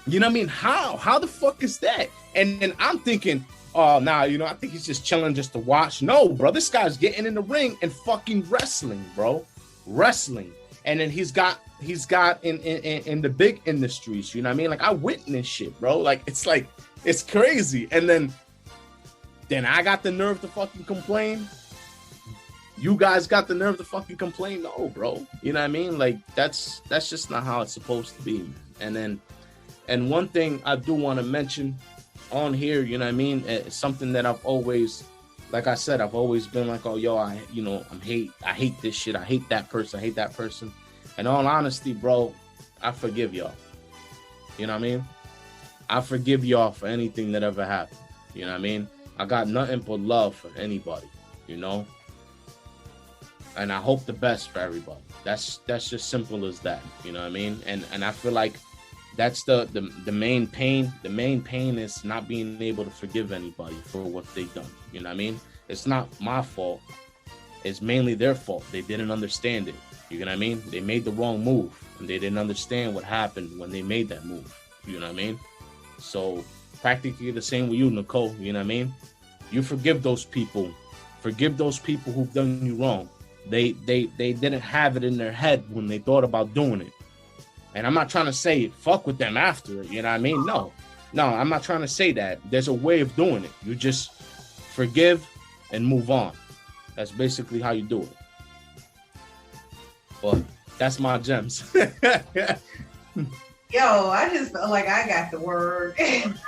You know what I mean? How the fuck is that? And I'm thinking, oh, nah, you know, I think he's just chilling just to watch. No, bro, this guy's getting in the ring and fucking wrestling, bro. Wrestling. And then he's got in the big industries, you know what I mean? Like, I witnessed shit, bro. Like, it's crazy. And then I got the nerve to fucking complain. You guys got the nerve to fucking complain? No, bro. You know what I mean? Like, that's just not how it's supposed to be, man. And one thing I do want to mention on here, you know what I mean? It's something that I've always, like I said, I've always been like, oh, yo, I hate this shit. I hate that person. In all honesty, bro, I forgive y'all. You know what I mean? I forgive y'all for anything that ever happened. You know what I mean? I got nothing but love for anybody, you know? and I hope the best for everybody. That's just simple as that. You know what I mean? And I feel like that's the main pain. The main pain is not being able to forgive anybody for what they've done. You know what I mean? It's not my fault. It's mainly their fault. They didn't understand it. You know what I mean? They made the wrong move, and they didn't understand what happened when they made that move. You know what I mean? So practically the same with you, Nicole. You know what I mean? You forgive those people. Forgive those people who've done you wrong. They didn't have it in their head when they thought about doing it. And I'm not trying to say fuck with them after it. You know what I mean? No, I'm not trying to say that. There's a way of doing it. You just forgive and move on. That's basically how you do it. But that's my gems. Yo, I just felt like I got the word. It's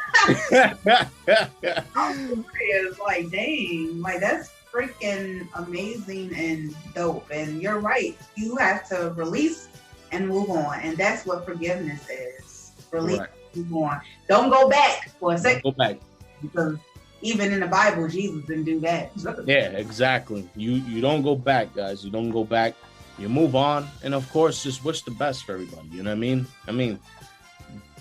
like, dang, like that's freaking amazing and dope. And you're right. You have to release and move on. And that's what forgiveness is. Release, right. Move on. Don't go back for a second. Go back. Because even in the Bible, Jesus didn't do that. Yeah, exactly. You don't go back, guys. You don't go back. You move on, and of course, just wish the best for everybody. You know what I mean? I mean,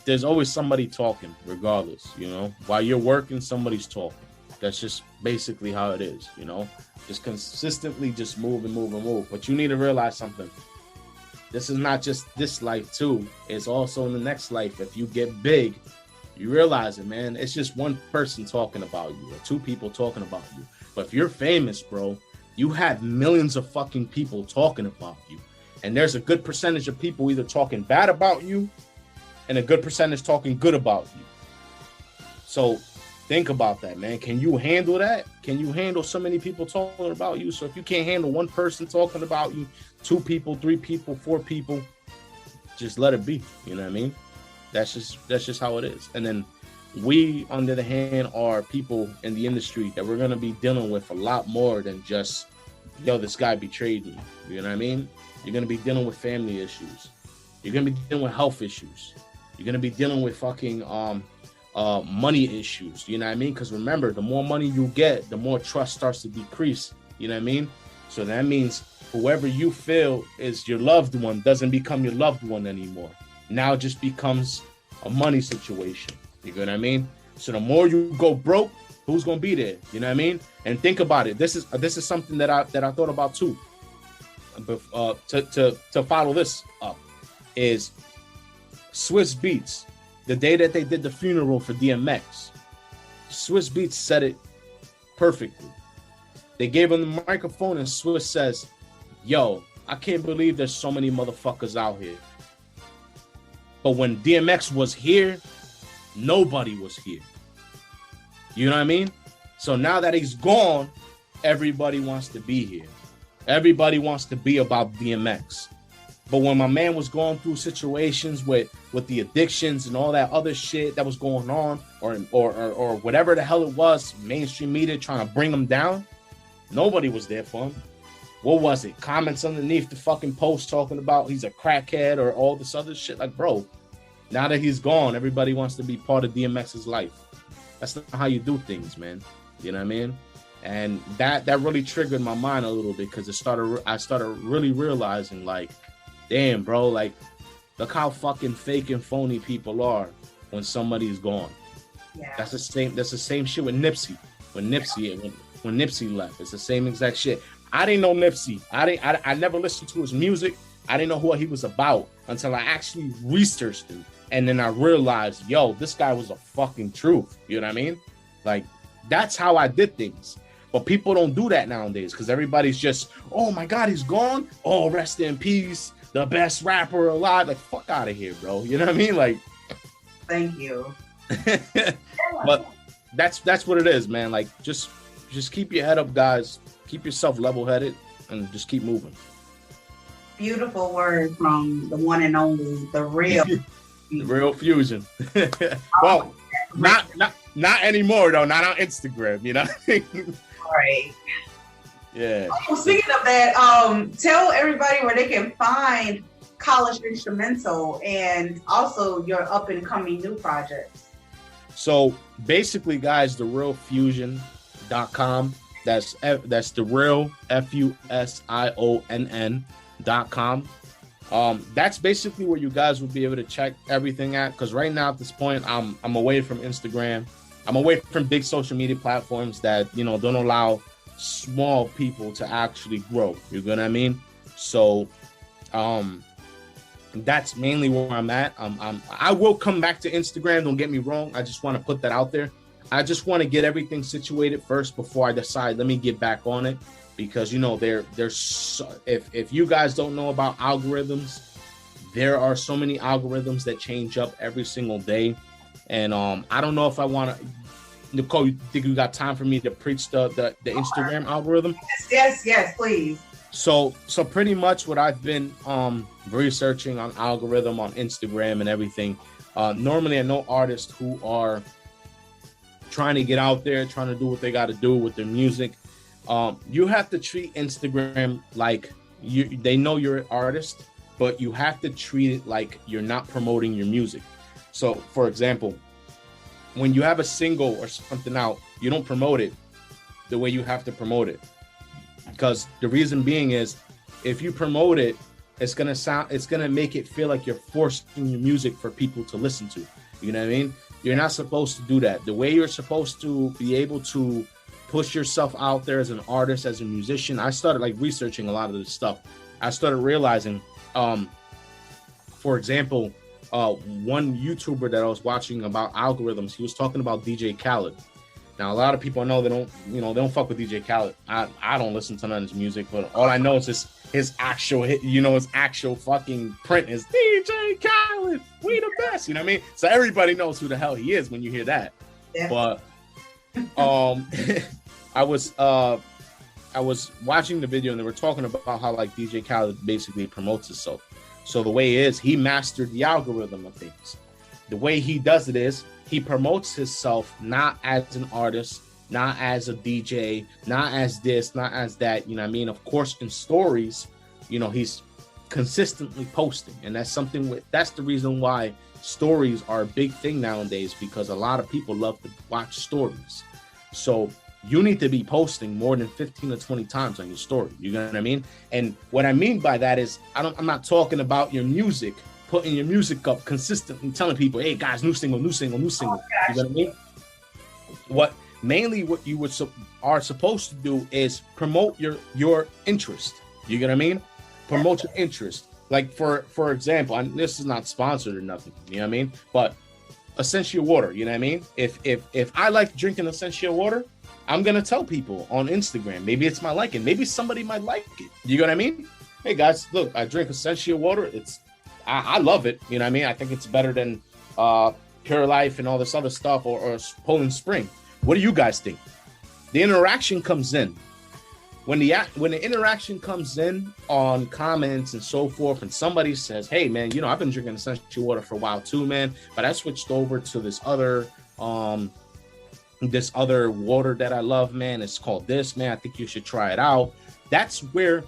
there's always somebody talking, regardless. You know, while you're working, somebody's talking. That's just basically how it is. You know, just consistently just move and move and move. But you need to realize something. This is not just this life too. It's also in the next life. If you get big, you realize it, man. It's just one person talking about you, or two people talking about you. But if you're famous, bro, you have millions of fucking people talking about you. And there's a good percentage of people either talking bad about you and a good percentage talking good about you. So think about that, man. Can you handle that? Can you handle so many people talking about you? So if you can't handle one person talking about you, 2 people, 3 people, 4 people, just let it be. You know what I mean? That's just how it is. And then we, on the other hand, are people in the industry that we're going to be dealing with a lot more than just, yo, this guy betrayed me. You know what I mean? You're going to be dealing with family issues. You're going to be dealing with health issues. You're going to be dealing with fucking money issues. You know what I mean? Because remember, the more money you get, the more trust starts to decrease. You know what I mean? So that means whoever you feel is your loved one doesn't become your loved one anymore. Now it just becomes a money situation. You know what I mean? So the more you go broke, who's gonna be there? You know what I mean? And think about it. This is something that I thought about too. To follow this up is Swiss Beats. The day that they did the funeral for DMX, Swiss Beats said it perfectly. They gave him the microphone and Swiss says, "Yo, I can't believe there's so many motherfuckers out here. But when DMX was here, nobody was here." You know what I mean? So now that he's gone, everybody wants to be here. Everybody wants to be about DMX. But when my man was going through situations with the addictions and all that other shit that was going on, or whatever the hell it was, mainstream media trying to bring him down, nobody was there for him. What was it? Comments underneath the fucking post talking about he's a crackhead or all this other shit. Like, bro, now that he's gone, everybody wants to be part of DMX's life. That's not how you do things, man. You know what I mean? And that really triggered my mind a little bit because I started really realizing, like, damn, bro, like, look how fucking fake and phony people are when somebody's gone. Yeah. That's the same shit with Nipsey. When Nipsey left, it's the same exact shit. I didn't know Nipsey. I never listened to his music. I didn't know what he was about until I actually researched him. And then I realized, yo, this guy was a fucking truth. You know what I mean? Like, that's how I did things. But people don't do that nowadays because everybody's just, oh my God, he's gone. Oh, rest in peace. The best rapper alive. Like, fuck out of here, bro. You know what I mean? Like, thank you. But that's what it is, man. Like, just keep your head up, guys. Keep yourself level-headed and just keep moving. Beautiful word from the one and only, the real. The real Fusion. Well, not anymore though. Not on Instagram, you know. Right. Yeah. Oh, speaking of that, tell everybody where they can find College Instrumental and also your up and coming new projects. So basically, guys, therealfusion.com. That's the real FUSIONN.com. That's basically where you guys will be able to check everything at. Because right now at this point, I'm away from Instagram. I'm away from big social media platforms that, you know, don't allow small people to actually grow. You know what I mean? So, that's mainly where I'm at. I will come back to Instagram. Don't get me wrong. I just want to put that out there. I just want to get everything situated first before I decide. Let me get back on it, because you know there's if you guys don't know about algorithms, there are so many algorithms that change up every single day, and I don't know if I want to. Nicole, you think you got time for me to preach the Instagram algorithm? Yes, please. So pretty much what I've been researching on algorithm on Instagram and everything. Normally, I know artists who are trying to get out there, trying to do what they got to do with their music. You have to treat Instagram like they know you're an artist, but you have to treat it like you're not promoting your music. So, for example, when you have a single or something out, you don't promote it the way you have to promote it. Because the reason being is, if you promote it, it's gonna make it feel like you're forcing your music for people to listen to. You know what I mean? You're not supposed to do that. The way you're supposed to be able to push yourself out there as an artist, as a musician. I started like researching a lot of this stuff. I started realizing, for example, one YouTuber that I was watching about algorithms, he was talking about DJ Khaled. Now, a lot of people know they don't fuck with DJ Khaled. I don't listen to none of his music, but all I know is his actual hit, his actual fucking print is DJ Khaled, we the best, you know what I mean? So everybody knows who the hell he is when you hear that. Yeah. But I was watching the video and they were talking about how like DJ Khaled basically promotes himself. So the way is, he mastered the algorithm of things. The way he does it is, he promotes himself not as an artist, not as a DJ, not as this, not as that, you know what I mean? Of course, in stories, he's consistently posting. And that's that's the reason why stories are a big thing nowadays, because a lot of people love to watch stories. So you need to be posting more than 15 or 20 times on your story. You know what I mean? And what I mean by that is, I'm not talking about your music, putting your music up consistently, telling people, hey guys, new single. You know what I mean? What you are supposed to do is promote your interest. You get what I mean? Promote your interest. Like for example, and this is not sponsored or nothing, you know what I mean? But essential water, you know what I mean? If I like drinking essential water, I'm gonna tell people on Instagram. Maybe it's my liking. Maybe somebody might like it. You know what I mean? Hey guys, look, I drink essential water. I love it. You know what I mean? I think it's better than Pure Life and all this other stuff, or Poland Spring. What do you guys think? The interaction comes in. When the interaction comes in on comments and so forth, and somebody says, hey man, I've been drinking essential water for a while too, man, but I switched over to this other water that I love, man. It's called this, man. I think you should try it out. That's where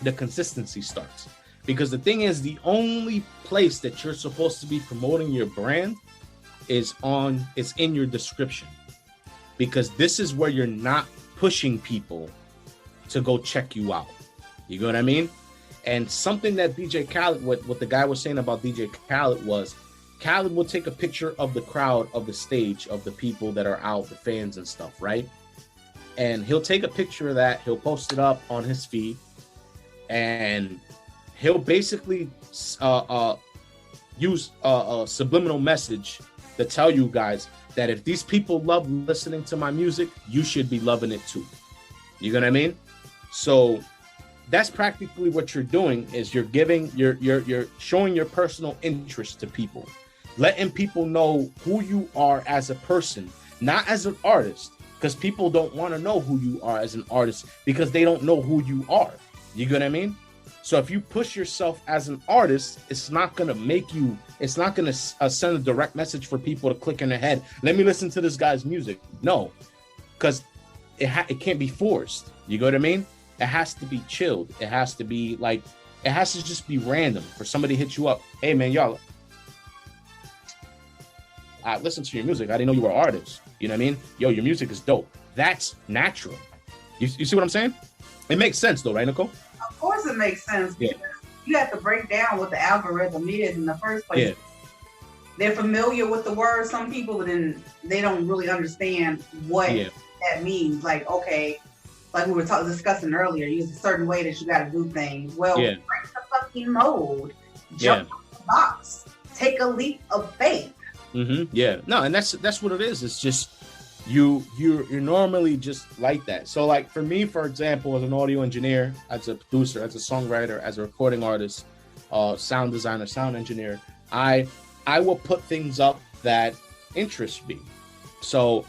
the consistency starts. Because the thing is, the only place that you're supposed to be promoting your brand is in your description. Because this is where you're not pushing people to go check you out. You know what I mean? And something that DJ Khaled, what the guy was saying about DJ Khaled was, Khaled will take a picture of the crowd, of the stage, of the people that are out, the fans and stuff, right? And he'll take a picture of that, he'll post it up on his feed, and he'll basically use a subliminal message to tell you guys that if these people love listening to my music, you should be loving it too. You know what I mean? So that's practically what you're doing, is you're showing your personal interest to people, letting people know who you are as a person, not as an artist, because people don't want to know who you are as an artist because they don't know who you are. You get what I mean? So if you push yourself as an artist, it's not going to send a direct message for people to click in their head. Let me listen to this guy's music. No, because it can't be forced. You know what I mean? It has to be chilled. It has to be like, it has to just be random for somebody to hit you up. Hey man, y'all, I listened to your music. I didn't know you were an artist. You know what I mean? Yo, your music is dope. That's natural. You see what I'm saying? It makes sense though, right, Nicole? Of course it makes sense. Yeah. You have to break down what the algorithm is in the first place. Yeah. They're familiar with the word, some people, but then they don't really understand what that means. Like, okay, like we were discussing earlier, use a certain way that you got to do things. Well, break the fucking mold. Jump out the box. Take a leap of faith. Yeah. No, and that's what it is. It's just you're normally just like that. So like for me, for example, as an audio engineer, as a producer, as a songwriter, as a recording artist, sound designer, sound engineer, I will put things up that interest me. So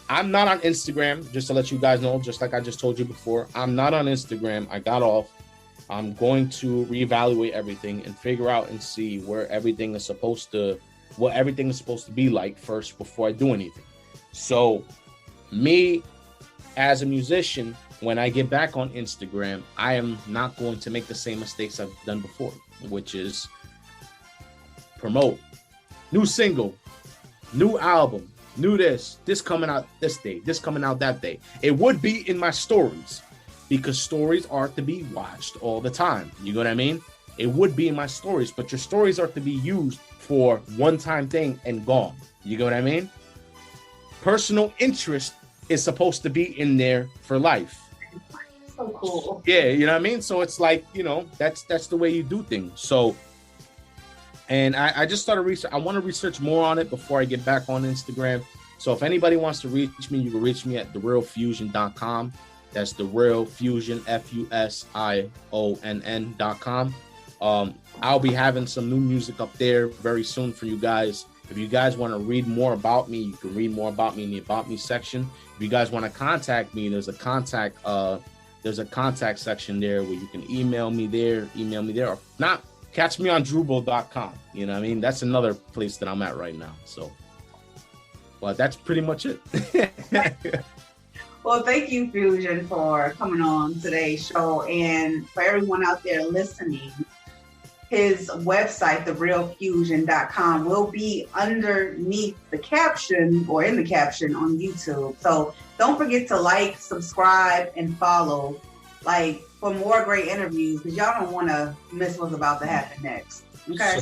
I'm not on Instagram, just to let you guys know, just like I just told you before. I'm not on Instagram. I got off. I'm going to reevaluate everything and figure out and see what everything is supposed to be like first before I do anything. So me as a musician, when I get back on Instagram, I am not going to make the same mistakes I've done before, which is promote new single, new album, new this coming out this day, this coming out that day. It would be in my stories because stories are to be watched all the time. You know what I mean? It would be in my stories, but your stories are to be used for one-time thing and gone. You know what I mean? Personal interest is supposed to be in there for life. So cool. Yeah, you know what I mean? So it's like, you know, that's the way you do things. So, and I just started research. I want to research more on it before I get back on Instagram. So if anybody wants to reach me, you can reach me at therealfusion.com. That's therealfusion, FUSIONN.com. I'll be having some new music up there very soon for you guys. If you guys want to read more about me, you can read more about me in the About Me section. If you guys want to contact me, there's a contact section there where you can email me there, or not. Catch me on Drupal.com. You know what I mean? That's another place that I'm at right now. So, well, that's pretty much it. Well, thank you, Fusion, for coming on today's show. And for everyone out there listening, his website, therealfusion.com, will be underneath the caption or in the caption on YouTube. So don't forget to like, subscribe, and follow. Like, for more great interviews, because y'all don't want to miss what's about to happen next. Okay.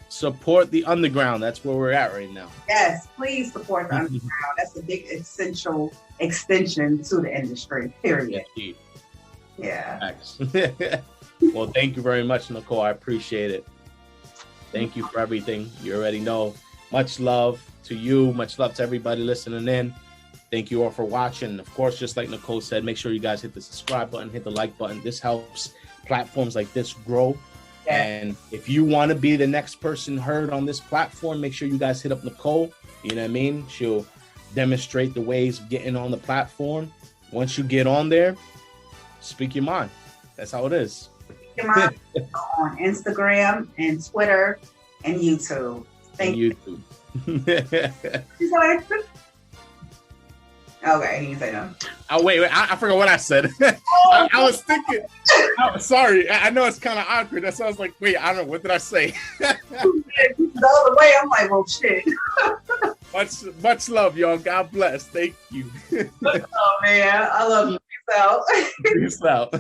Support the underground. That's where we're at right now. Yes, please support the underground. That's a big essential extension to the industry. Period. Yeah. Well, thank you very much, Nicole. I appreciate it. Thank you for everything. You already know. Much love to you. Much love to everybody listening in. Thank you all for watching. Of course, just like Nicole said, make sure you guys hit the subscribe button, hit the like button. This helps platforms like this grow. Yeah. And if you want to be the next person heard on this platform, make sure you guys hit up Nicole. You know what I mean? She'll demonstrate the ways of getting on the platform. Once you get on there, speak your mind. That's how it is. Speak your mind on Instagram and Twitter and YouTube. Thank you. Okay, he didn't say no. Oh, wait, I forgot what I said. I was thinking. Sorry, I know it's kind of awkward. That's why I was like, wait, I don't know. What did I say? The other way, I'm like, well, shit. Much love, y'all. God bless. Thank you. Oh, man. I love you. Peace out. Peace out.